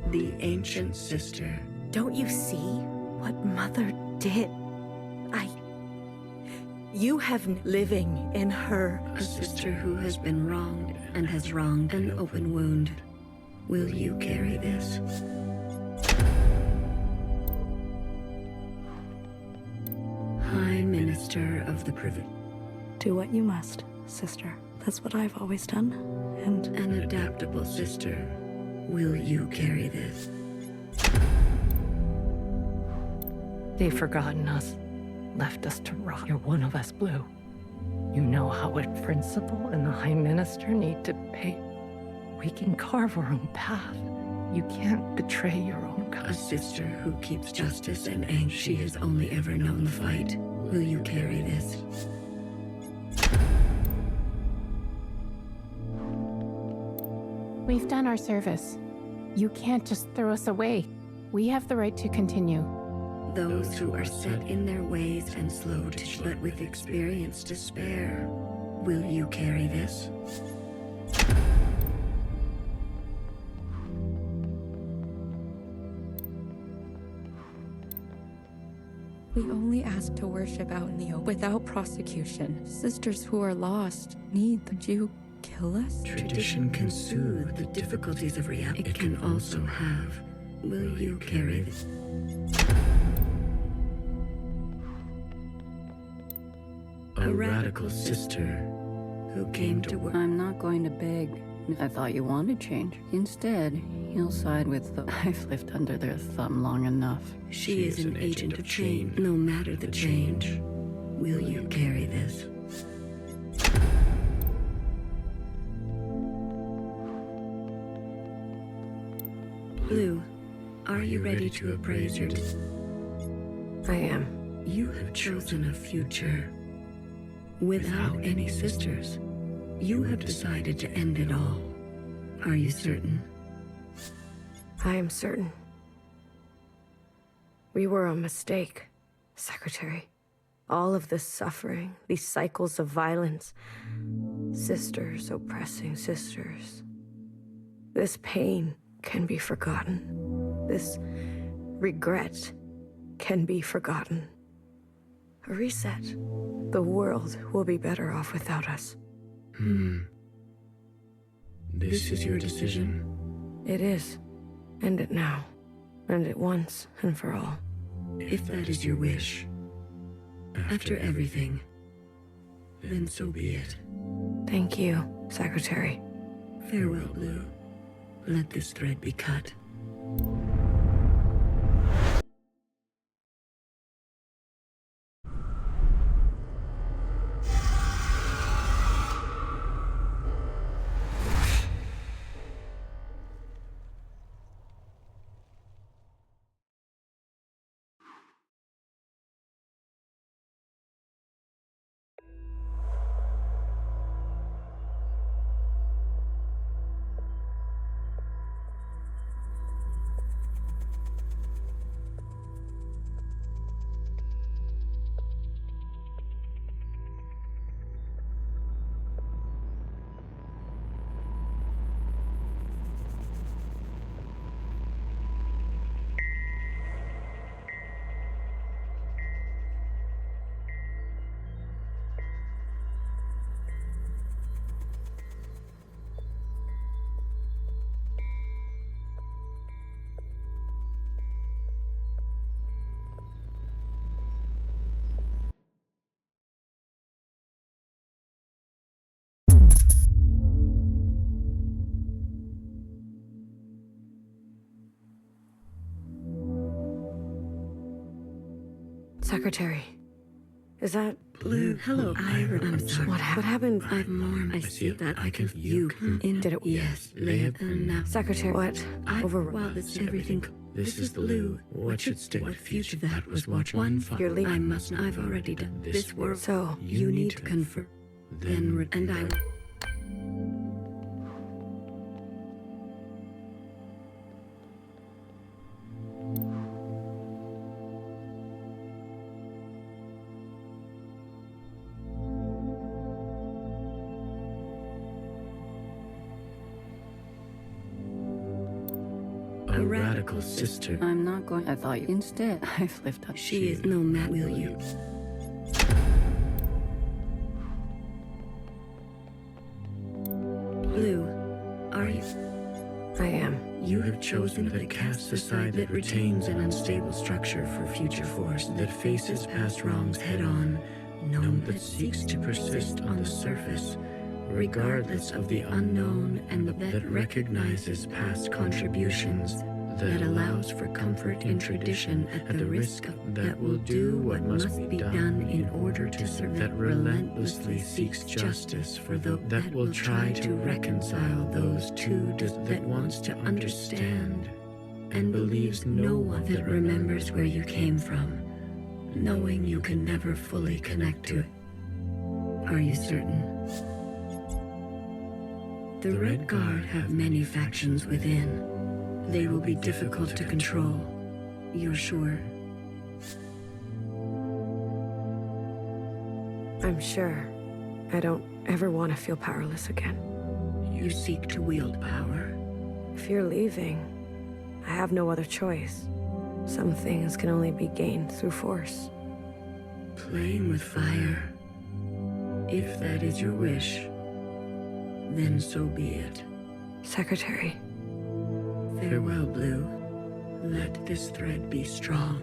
the ancient sister? Don't you see what Mother did? You have living in her. A sister who has been wronged and has wronged an open wound. Will you carry this? High Minister of the Privilege. Do what you must, sister. That's what I've always done, and... An adaptable sister. Will you carry this? They've forgotten us, left us to rot. You're one of us, Blue. You know how a principal and the High Minister need to pay. We can carve our own path. You can't betray your own kind. A sister who keeps justice and anger. She has only ever known the fight. Will you carry this? We've done our service. You can't just throw us away. We have the right to continue. Those who are set in their ways and slow to but with experience to spare. Will you carry this? We only ask to worship out in the open without prosecution. Sisters who are lost need them. Would you kill us? Tradition can soothe the difficulties of reality. It can also have. Will you carry this? A radical sister who came to work. I'm not going to beg. I thought you wanted change. Instead, you'll side with the... I've lived under their thumb long enough. She is an agent of change. No matter the change, will you carry this? Blue, are you ready to appraise your... I am. You have chosen a future without any sisters. You have decided to end it all. Are you certain? I am certain. We were a mistake, Secretary. All of this suffering, these cycles of violence, sisters oppressing sisters. This pain can be forgotten. This regret can be forgotten. A reset. The world will be better off without us. This is your decision? It is. End it now. End it once and for all. If that is your wish, after everything, then so be it. Thank you, Secretary. Farewell, Blue. Let this thread be cut. Secretary, is that... Blue, hello. I'm sorry. What happened? I've mourned. I see that I can... You in... Did it... Yes, live. And now... Secretary, what? While this everything... This is Blue. What should stay? What future? That was watch one. You're leaving. I must not. I've already done this work. So... You need to confirm. Then... And I... A radical sister. I'm not going. I thought you. Instead, I've lived up. She is no man, will you? Blue, are you? I am. You have chosen the cast aside that retains an unstable structure for future force that faces past wrongs head-on, known that seeks to persist on the surface, regardless of the unknown, and that recognizes past contributions, that allows for comfort in tradition at the risk of that will do what must be done in order to survive, that relentlessly seeks justice for those that will try to reconcile those two, that wants to understand and believes no one that remembers where you came from, knowing you can never fully connect to it. Are you certain? The Red Guard have many factions within. They will be difficult to control. You're sure? I'm sure. I don't ever want to feel powerless again. You seek to wield power. If you're leaving, I have no other choice. Some things can only be gained through force. Playing with fire. If that is your wish, then so be it. Secretary. Farewell, Blue. Let this thread be strong.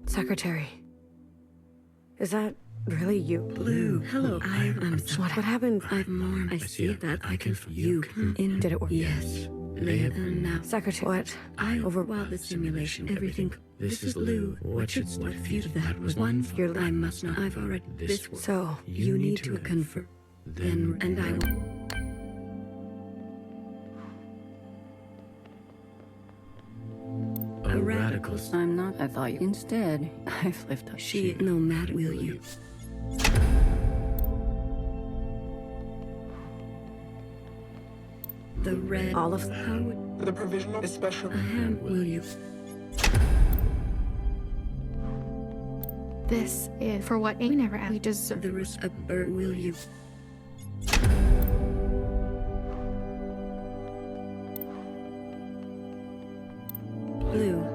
Secretary. Is that really you? Blue, hello. I'm sorry. What happened? I see that I can feel you. Did it work? Yes. They have now. Secretary, what? While the simulation, everything. This is Blue. What future that was one for? I must not. I've already. This. So, You need to confirm. Then, and I will. A radical. I'm not. I thought you. Instead, I've lived up. She. No matter, will you? The red. all of How would The provisional is special. will you? This is for what we never asked. We deserve. There is a bird, will you? Blue,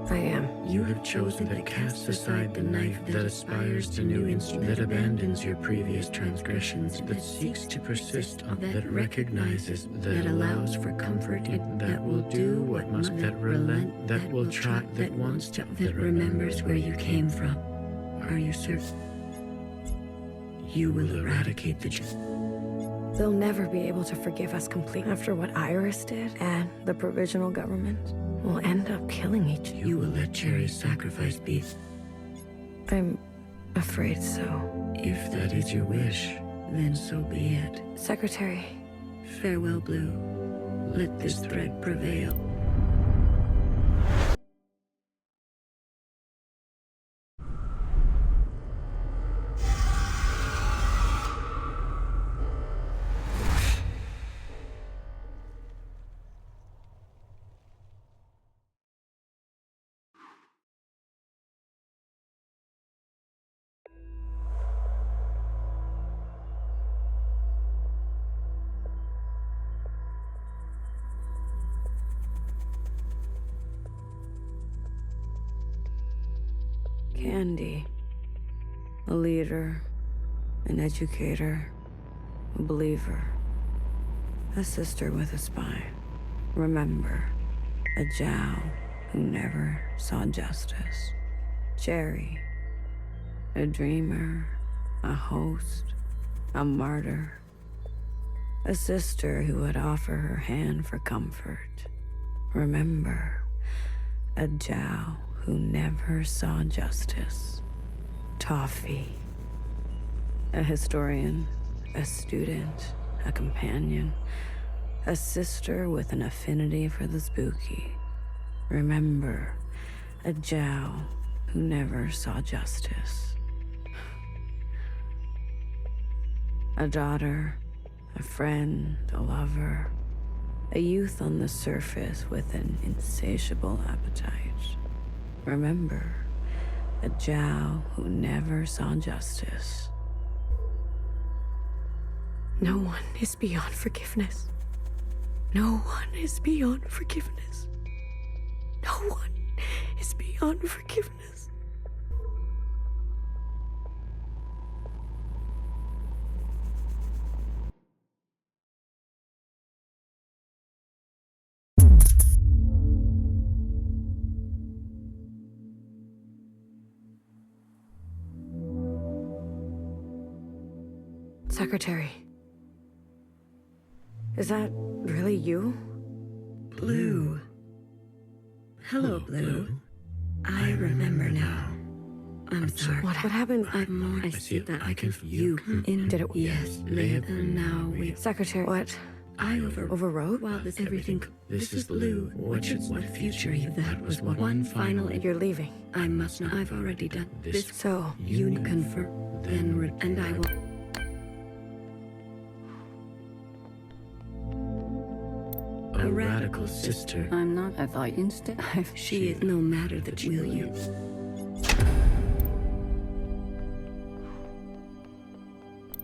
I am. you have chosen to cast aside the knife that aspires to new instrument, that abandons your previous transgressions, that seeks to persist on, that recognizes, that allows for comfort in, that will do what must, that relent, that will try, that wants to, that remembers where you came from. Are you certain? You will eradicate the They'll never be able to forgive us completely after what Iris did, and the provisional government will end up killing each other. You will let Cherry's sacrifice be. I'm afraid so. If that is your wish, then so be it. Secretary. Farewell, Blue. Let this thread prevail. Candy. A leader, an educator, a believer, a sister with a spine. Remember, a Zhao who never saw justice. Cherry, a dreamer, a host, a martyr, a sister who would offer her hand for comfort. Remember, a Zhao who never saw justice. Toffee, a historian, a student, a companion, a sister with an affinity for the spooky. Remember, a Zhao who never saw justice. A daughter, a friend, a lover, a youth on the surface with an insatiable appetite. Remember, a Zhao who never saw justice. No one is beyond forgiveness. No one is beyond forgiveness. No one is beyond forgiveness. Secretary. Is that really you? Blue. Hello, Blue. I remember now. I'm sorry. What happened? I see that I can you in. Did it? Yes, live. And now we. Secretary, what? I overrode. While this everything. This is Blue. What future? That was one final. You're leaving. I must not. I've already done this. So You confirm. Then and I will. A radical sister. I'm not. I thought instead. She is no matter that will you.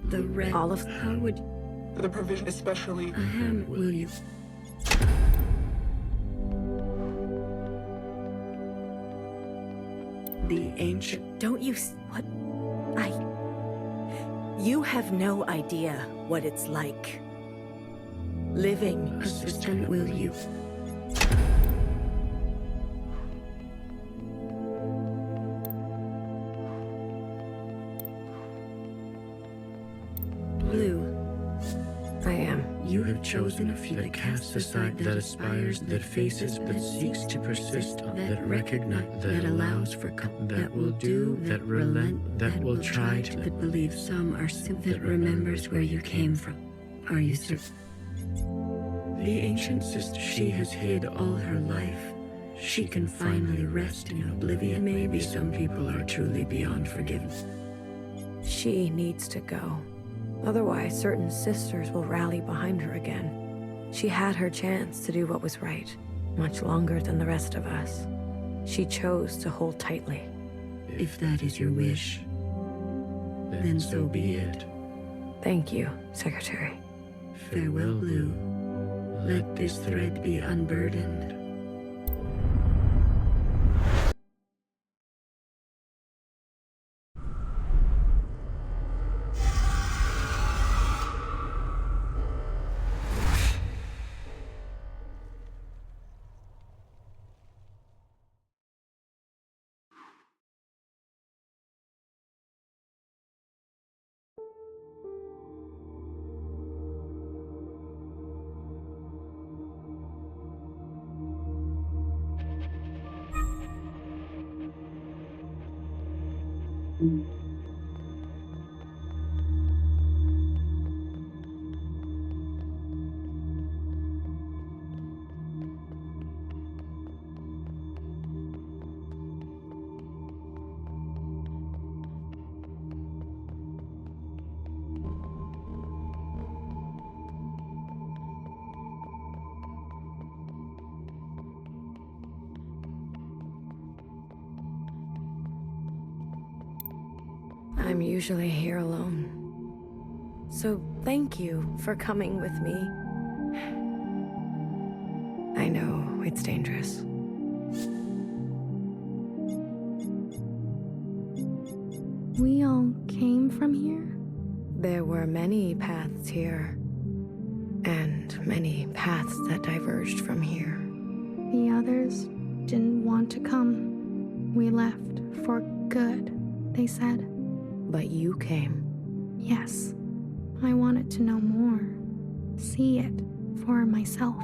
The red. All of. How would The provision especially. will you? The ancient. Don't you what? You have no idea what it's like. Living. Assistant, will you? Blue. I am. You have chosen a few that casts aside, that aspires, that faces, that seeks to persist, that recognize, that allows for, that will do, that relent, that will try to, that believes some are simple, that remembers where you came from. Are you certain? The ancient sister, she has hid all her life. She can finally rest in oblivion. Maybe some people are truly beyond forgiveness. She needs to go. Otherwise, certain sisters will rally behind her again. She had her chance to do what was right, much longer than the rest of us. She chose to hold tightly. If that is your wish, then so be it. Thank you, Secretary. Farewell, Blue. Let this thread be unburdened. I'm usually here alone. So thank you for coming with me. I know it's dangerous. We all came from here? There were many paths here, and many paths that diverged from here. The others didn't want to come. We left for good, they said. But you came. Yes, I wanted to know more, see it for myself.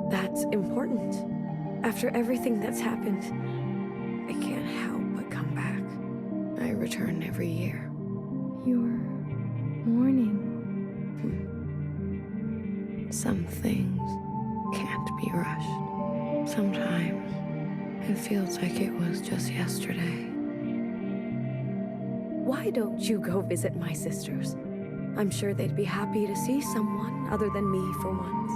That's important. After everything that's happened, I can't help but come back. I return every year. You're mourning. Some things can't be rushed. Sometimes it feels like it was just yesterday. Why don't you go visit my sisters? I'm sure they'd be happy to see someone other than me for once.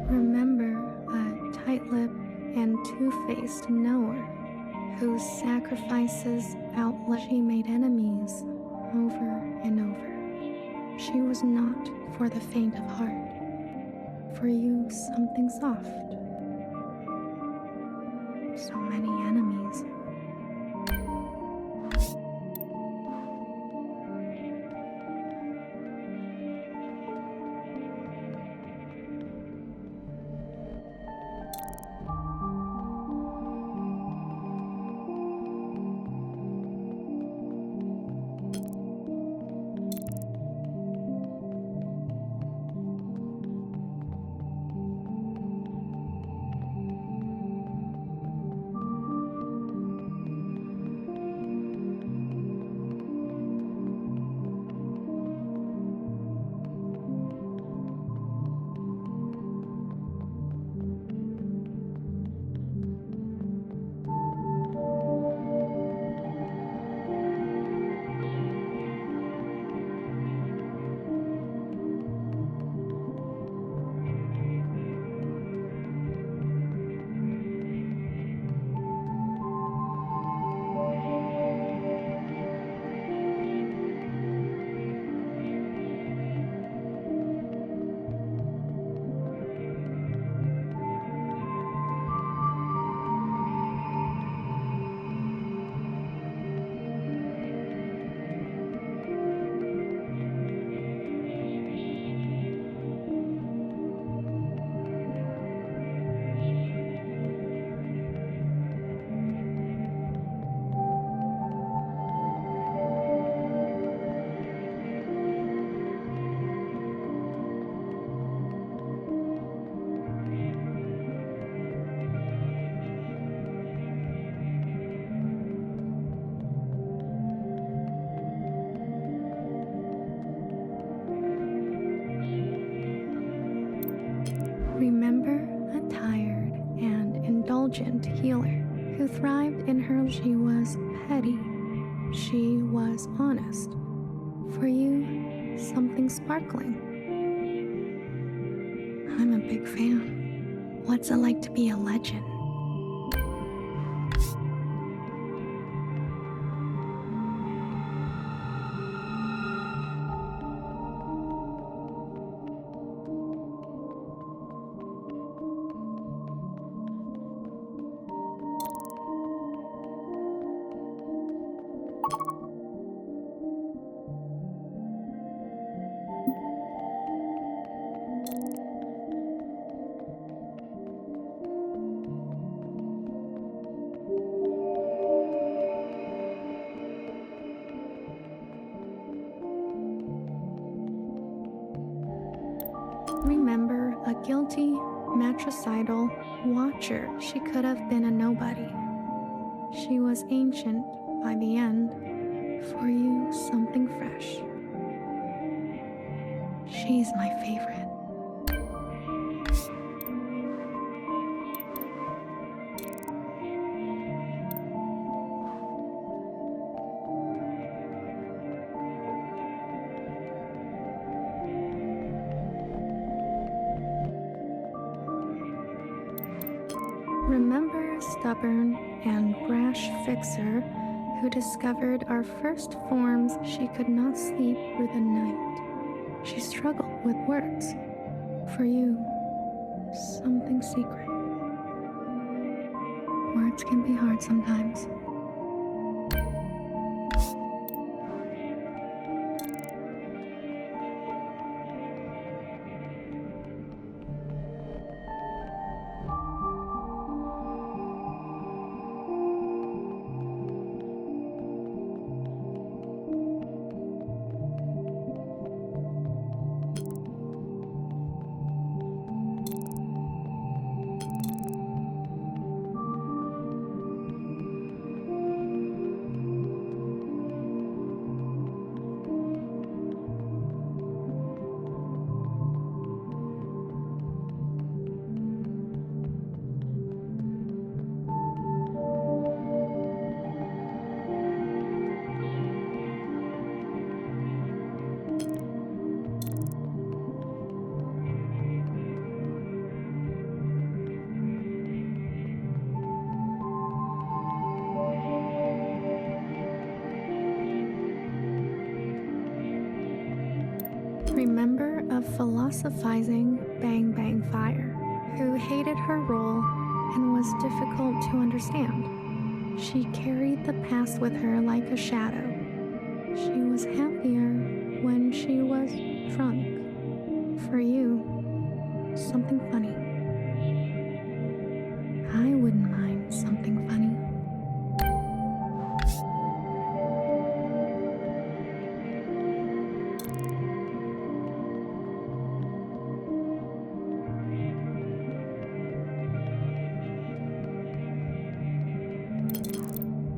Remember a tight-lipped and two-faced knower whose sacrifices she made enemies over and over. She was not for the faint of heart. For you, something soft. So many enemies. intelligent healer who thrived in her. She was petty. She was honest. For you, something sparkling. I'm a big fan. What's it like to be a legend? Remember a guilty, matricidal watcher. She could have been a nobody. She was ancient by the end. For you, something fresh. She's my favorite. Remember a stubborn and brash fixer who discovered our first forms. She could not sleep through the night. She struggled with words. For you, something secret. Words can be hard sometimes. Remember a philosophizing Bang Bang Fire who hated her role and was difficult to understand. She carried the past with her like a shadow. She was happier when she was drunk. For you, something funny. I wouldn't mind something funny.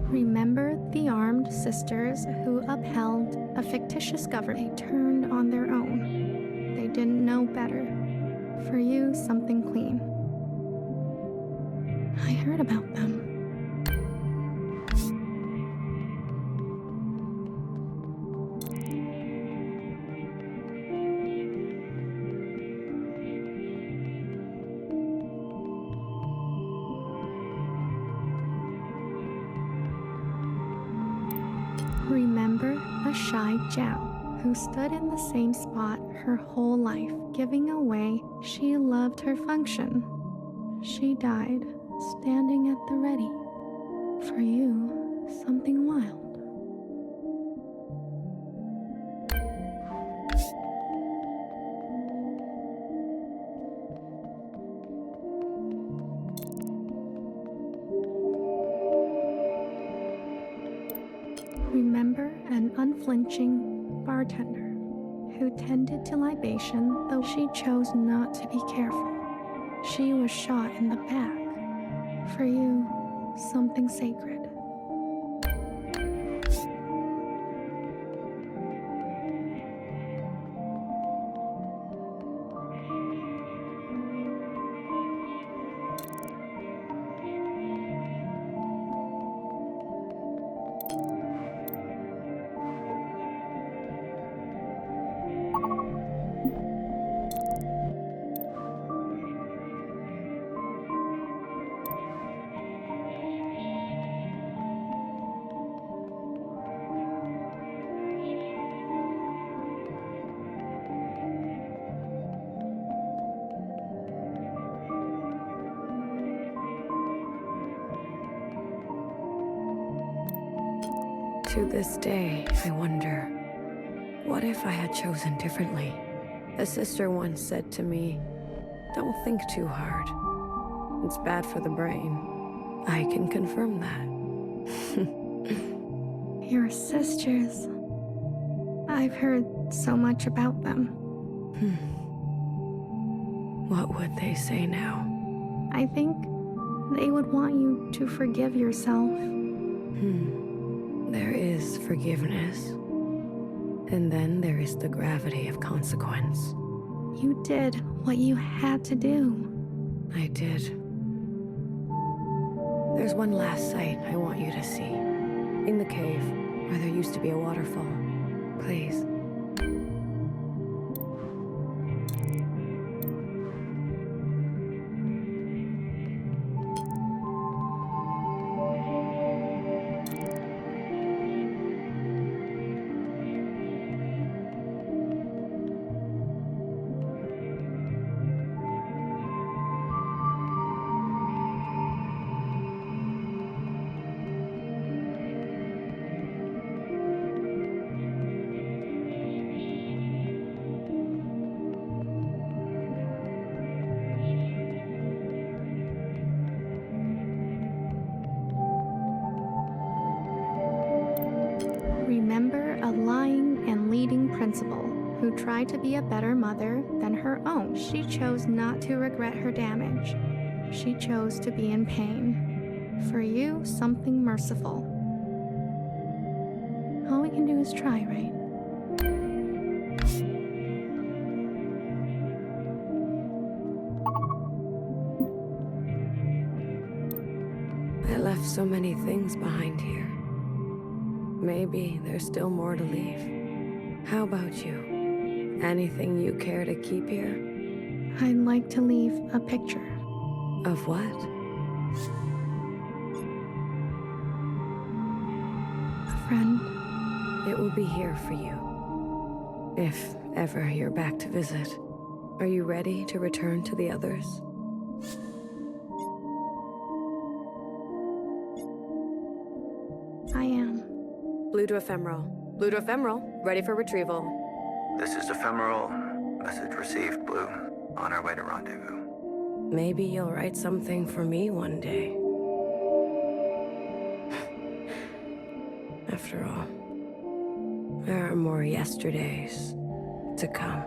Remember the armed sisters who upheld a fictitious government. They turned on their own. They didn't know better. For you, something clean. I heard about them. Remember a shy Jiao who stood in the same spot her whole life, giving away. She loved her function. She died standing at the ready. For you, something wild. Remember an unflinching bartender who tended to libation, though she chose not to be careful. She was shot in the back. For you, something sacred. To this day, I wonder, what if I had chosen differently? A sister once said to me, "Don't think too hard. It's bad for the brain." I can confirm that. Your sisters. I've heard so much about them. What would they say now? I think they would want you to forgive yourself. There is forgiveness. And then there is the gravity of consequence. You did what you had to do. I did. There's one last sight I want you to see. In the cave, where there used to be a waterfall. Please. Remember a lying and leading principal who tried to be a better mother than her own. She chose not to regret her damage. She chose to be in pain. For you, something merciful. All we can do is try, right? I left so many things behind here. Maybe there's still more to leave. How about you? Anything you care to keep here? I'd like to leave a picture. Of what? A friend. It will be here for you. If ever you're back to visit. Are you ready to return to the others? I am. Blue to ephemeral. Blue to ephemeral. Ready for retrieval. This is ephemeral. Message received, Blue. On our way to rendezvous. Maybe you'll write something for me one day. After all, there are more yesterdays to come.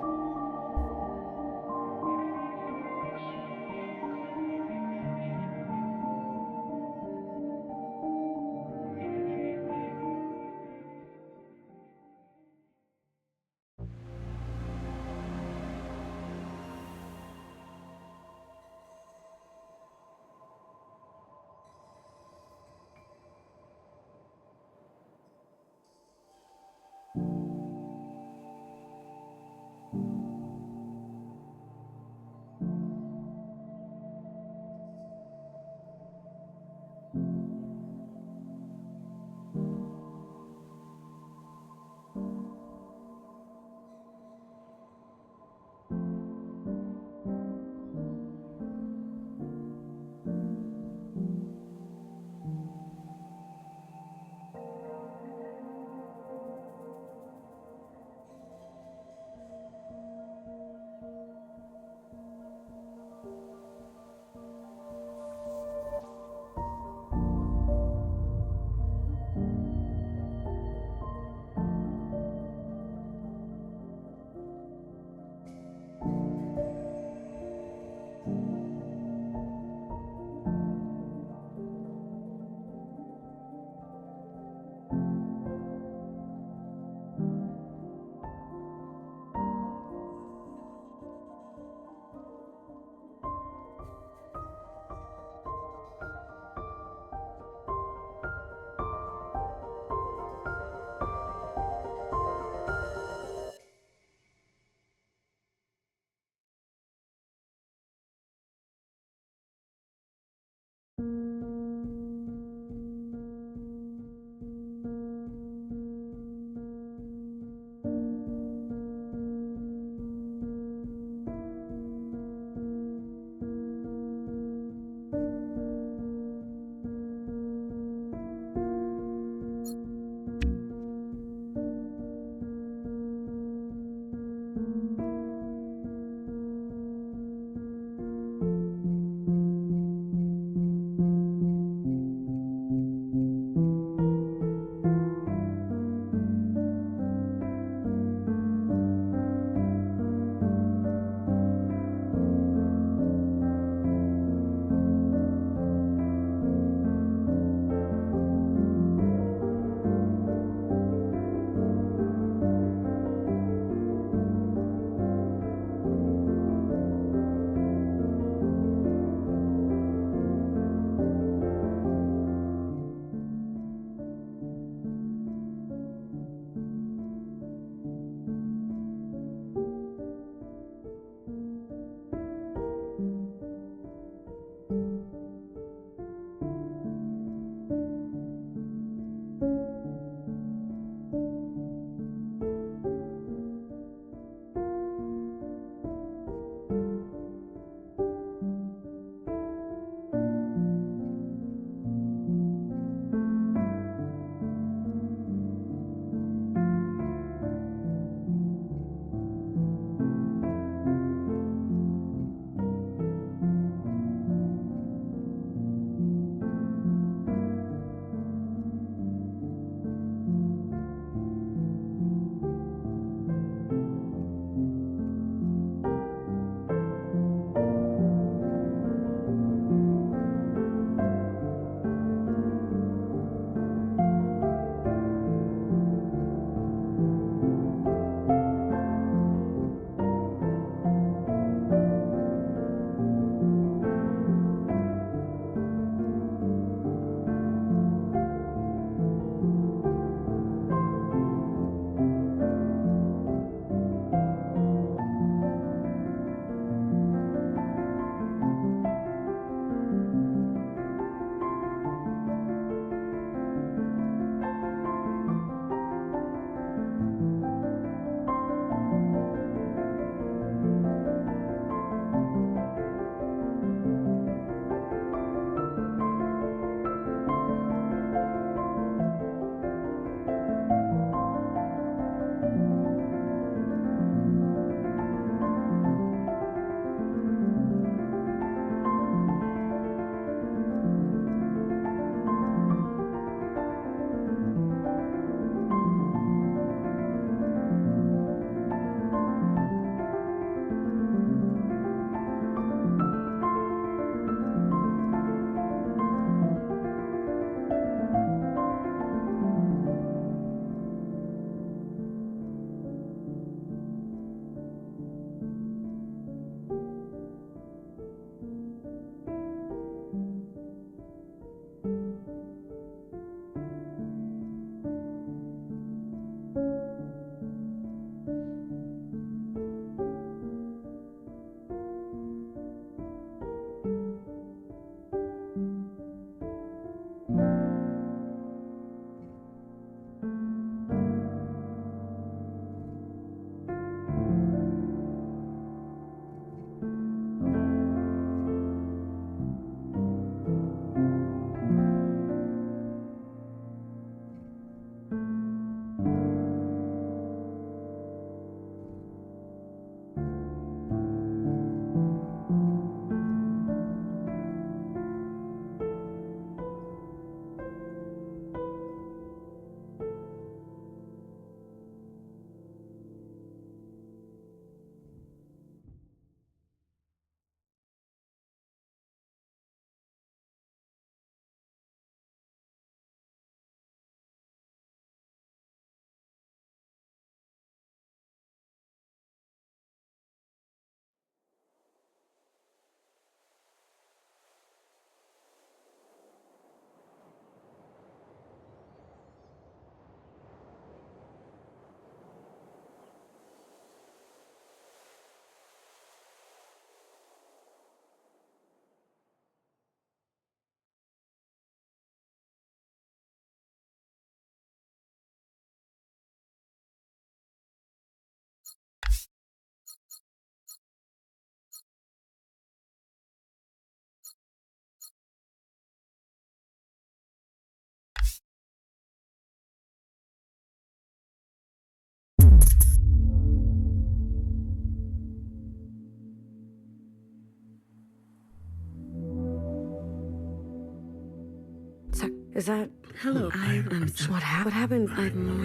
Is that... Hello, I'm sorry. What happened?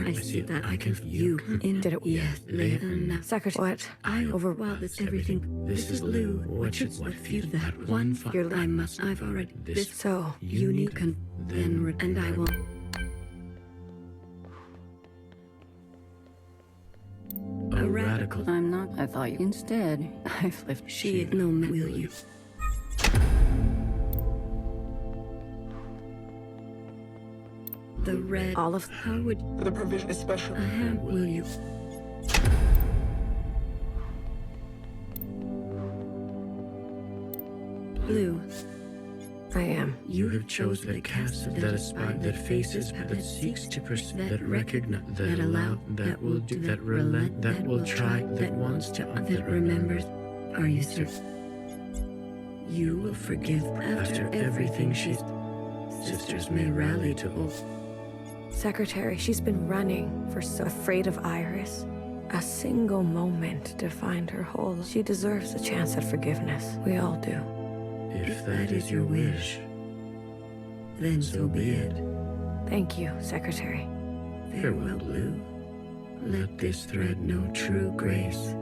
I see that I can you in. Did it... Yes, later now. Secretary, what? Well, this everything. This is Lou. What feel that one I've already. This. So, You need then, and I will. A radical. I'm not. I thought you. Instead, I've lived. No, will you? The red. All of... How would The provision is special. will you? Blue. I am. You have chosen a cast that aspires, that faces, that seeks to pursue, that recognize, that allow, that will do, that relent, that will try, that wants to, that remembers. Are you certain? You will forgive after everything she's. Sisters may rally to all. Secretary, she's been running for so afraid of Iris. A single moment to find her whole. She deserves a chance at forgiveness. We all do. If that is your wish, then so be it. Thank you, Secretary. Farewell, Blue. Let this thread know true grace.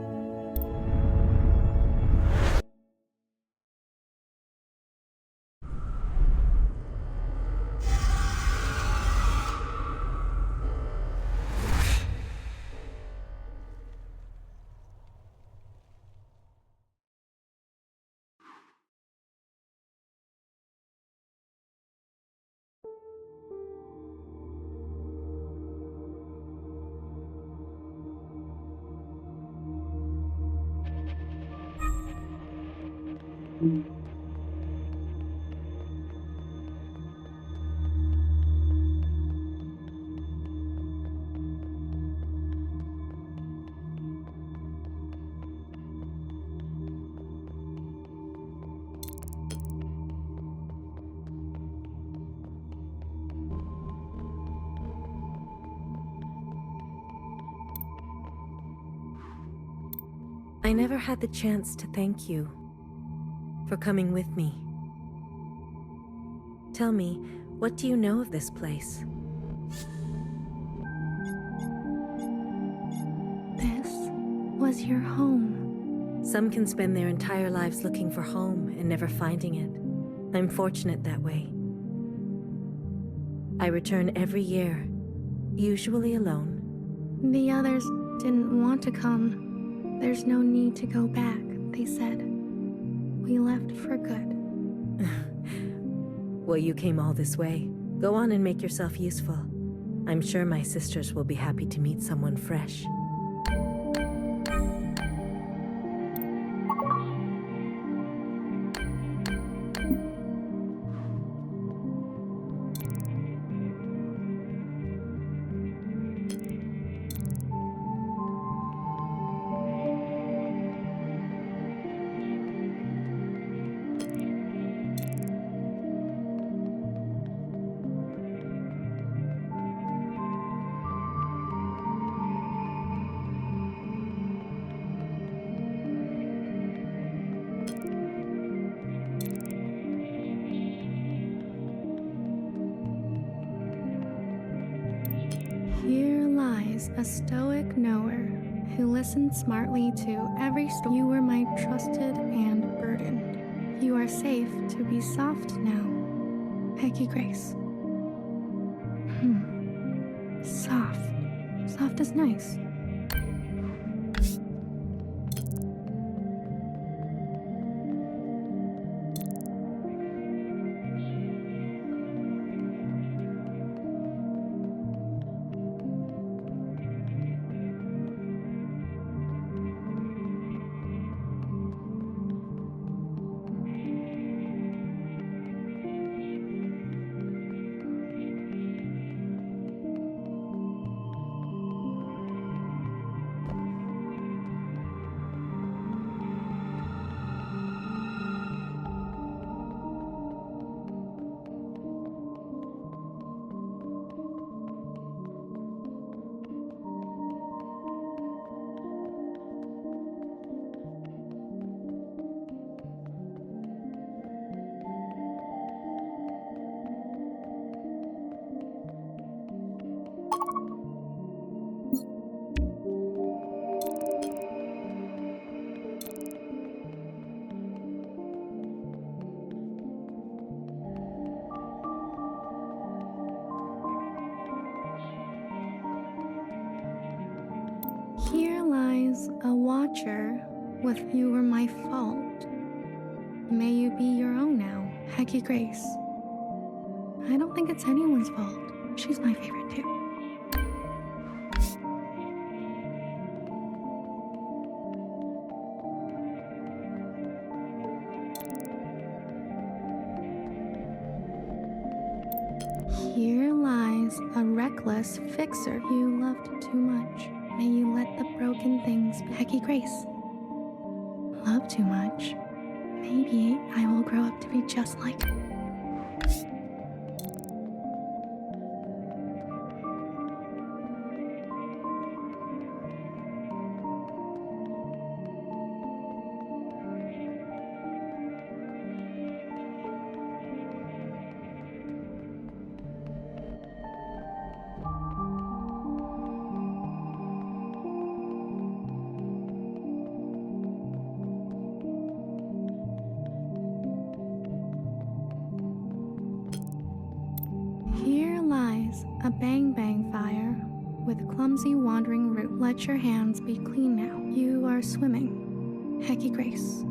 I never had the chance to thank you for coming with me. Tell me, what do you know of this place? This was your home. Some can spend their entire lives looking for home and never finding it. I'm fortunate that way. I return every year, usually alone. The others didn't want to come. There's no need to go back, they said. We left for good. Well, you came all this way. Go on and make yourself useful. I'm sure my sisters will be happy to meet someone fresh. Here lies a stoic knower who listened smartly to every story. You were my trusted and burdened. You are safe to be soft now, Peggy Grace. Soft. Soft is nice. a watcher with you were my fault. May you be your own now, Hecky Grace. I don't think it's anyone's fault. She's my favorite too. Here lies a reckless fixer you loved too much. May you let the broken things be. Hecky Grace. Love too much. Maybe I will grow up to be just like her. Here lies a bang-bang fire with a clumsy wandering root. Let your hands be clean now. You are swimming. Hecky Grace.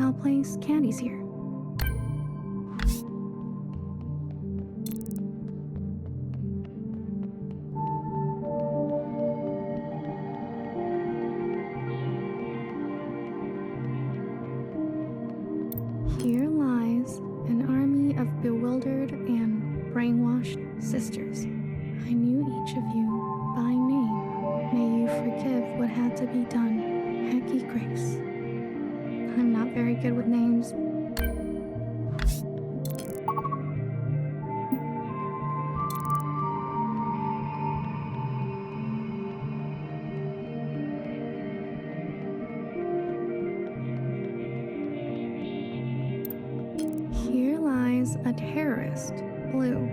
I'll place candies here. Here lies an army of bewildered and brainwashed sisters. I knew each of you by name. May you forgive what had to be done, Hecky Grace. I'm not very good with names. Here lies a terrorist, Blue,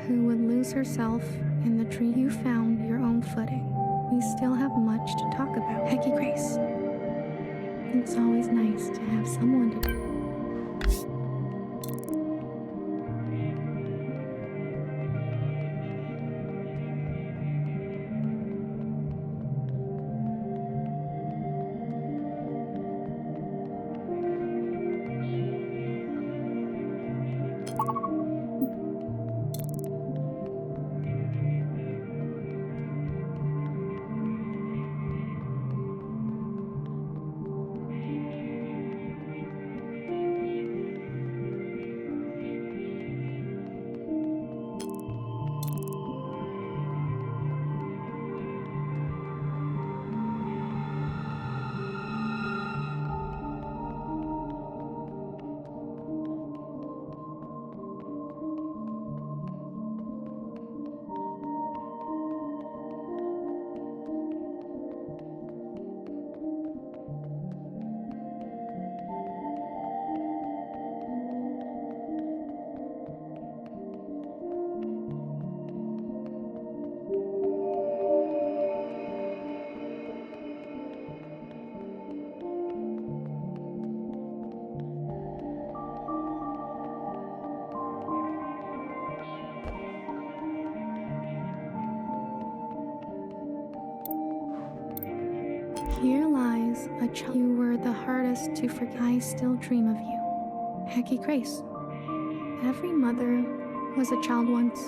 who would lose herself in the tree. You found your own footing. We still have much to talk about. Hecky Grace. It's always nice to have someone to... Here lies a child. You were the hardest to forget. I still dream of you. Hecky Grace. Every mother was a child once.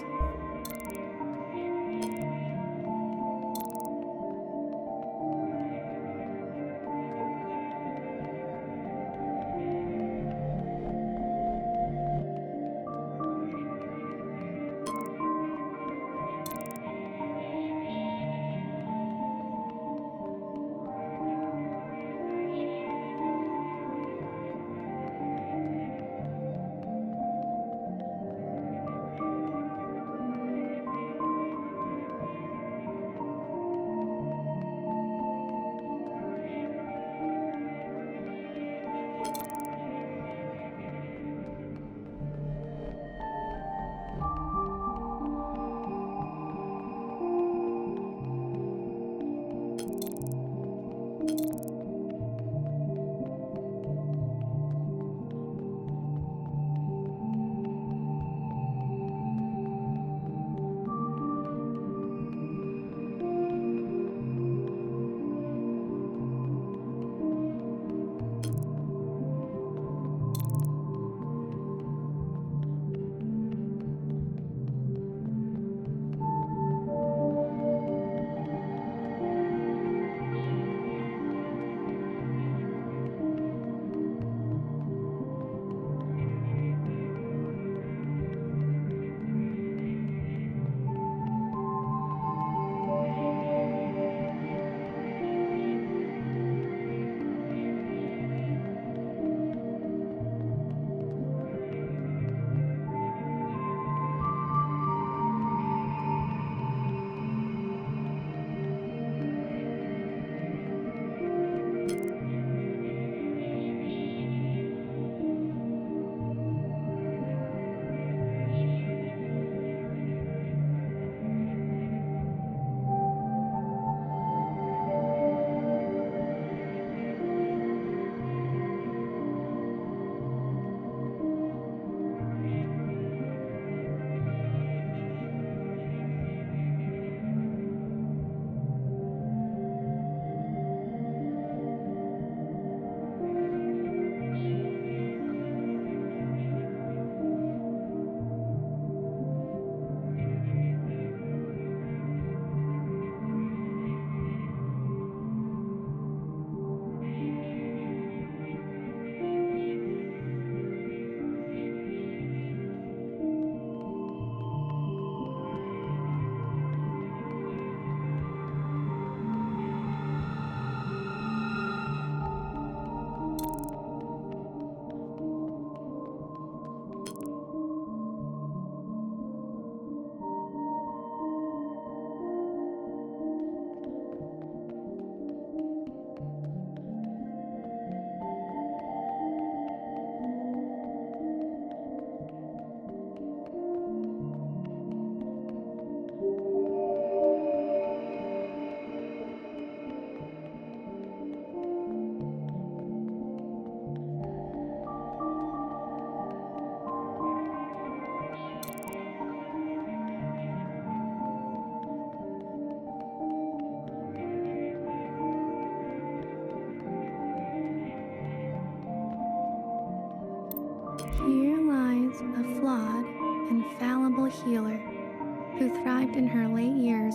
thrived in her late years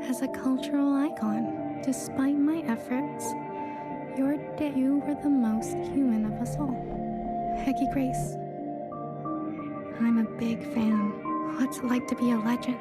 as a cultural icon. Despite my efforts, you were the most human of us all. Hecky Grace. I'm a big fan. What's it like to be a legend?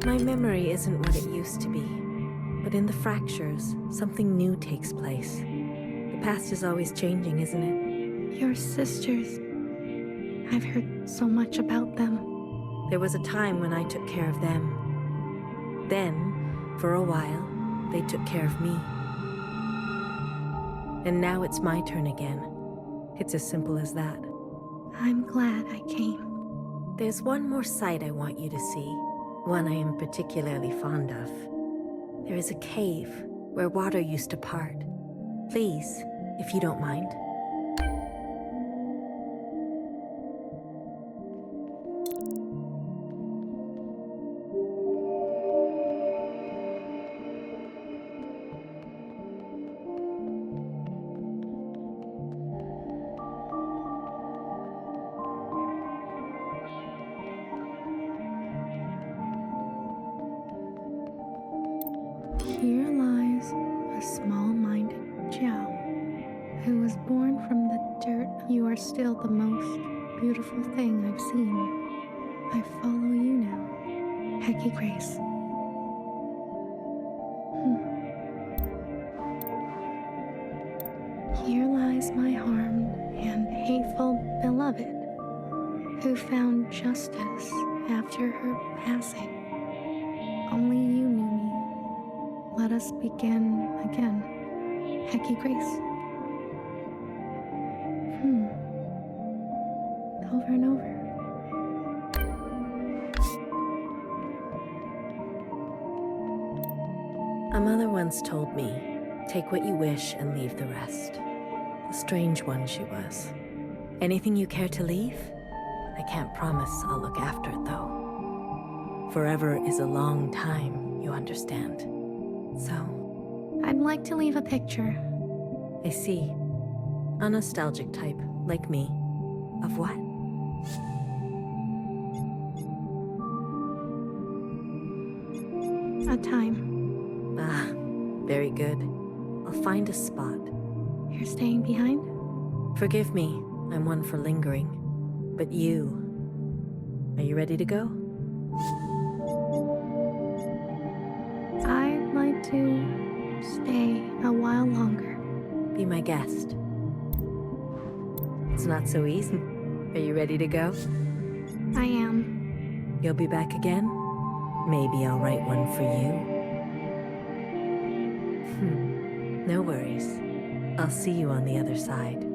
My memory isn't what it used to be, but in the fractures, something new takes place. The past is always changing, isn't it? Your sisters. I've heard so much about them. There was a time when I took care of them. Then, for a while, they took care of me. And now it's my turn again. It's as simple as that. I'm glad I came. There's one more sight I want you to see, one I am particularly fond of. There is a cave where water used to part. Please, if you don't mind. Here lies a small-minded Jiao, who was born from the dirt. You are still the most beautiful thing I've seen. I follow you now, Hecky Grace. Here lies my harmed and hateful beloved, who found justice after her passing. Only you knew me. Let us begin again, Hecky Grace. Over and over. A mother once told me, take what you wish and leave the rest. A strange one she was. Anything you care to leave? I can't promise I'll look after it, though. Forever is a long time, you understand. So, I'd like to leave a picture. I see. A nostalgic type, like me. Of what? A time. Ah, very good. I'll find a spot. You're staying behind? Forgive me, I'm one for lingering. But you... Are you ready to go? be my guest. It's not so easy. Are you ready to go? I am. You'll be back again? Maybe I'll write one for you. No worries. I'll see you on the other side.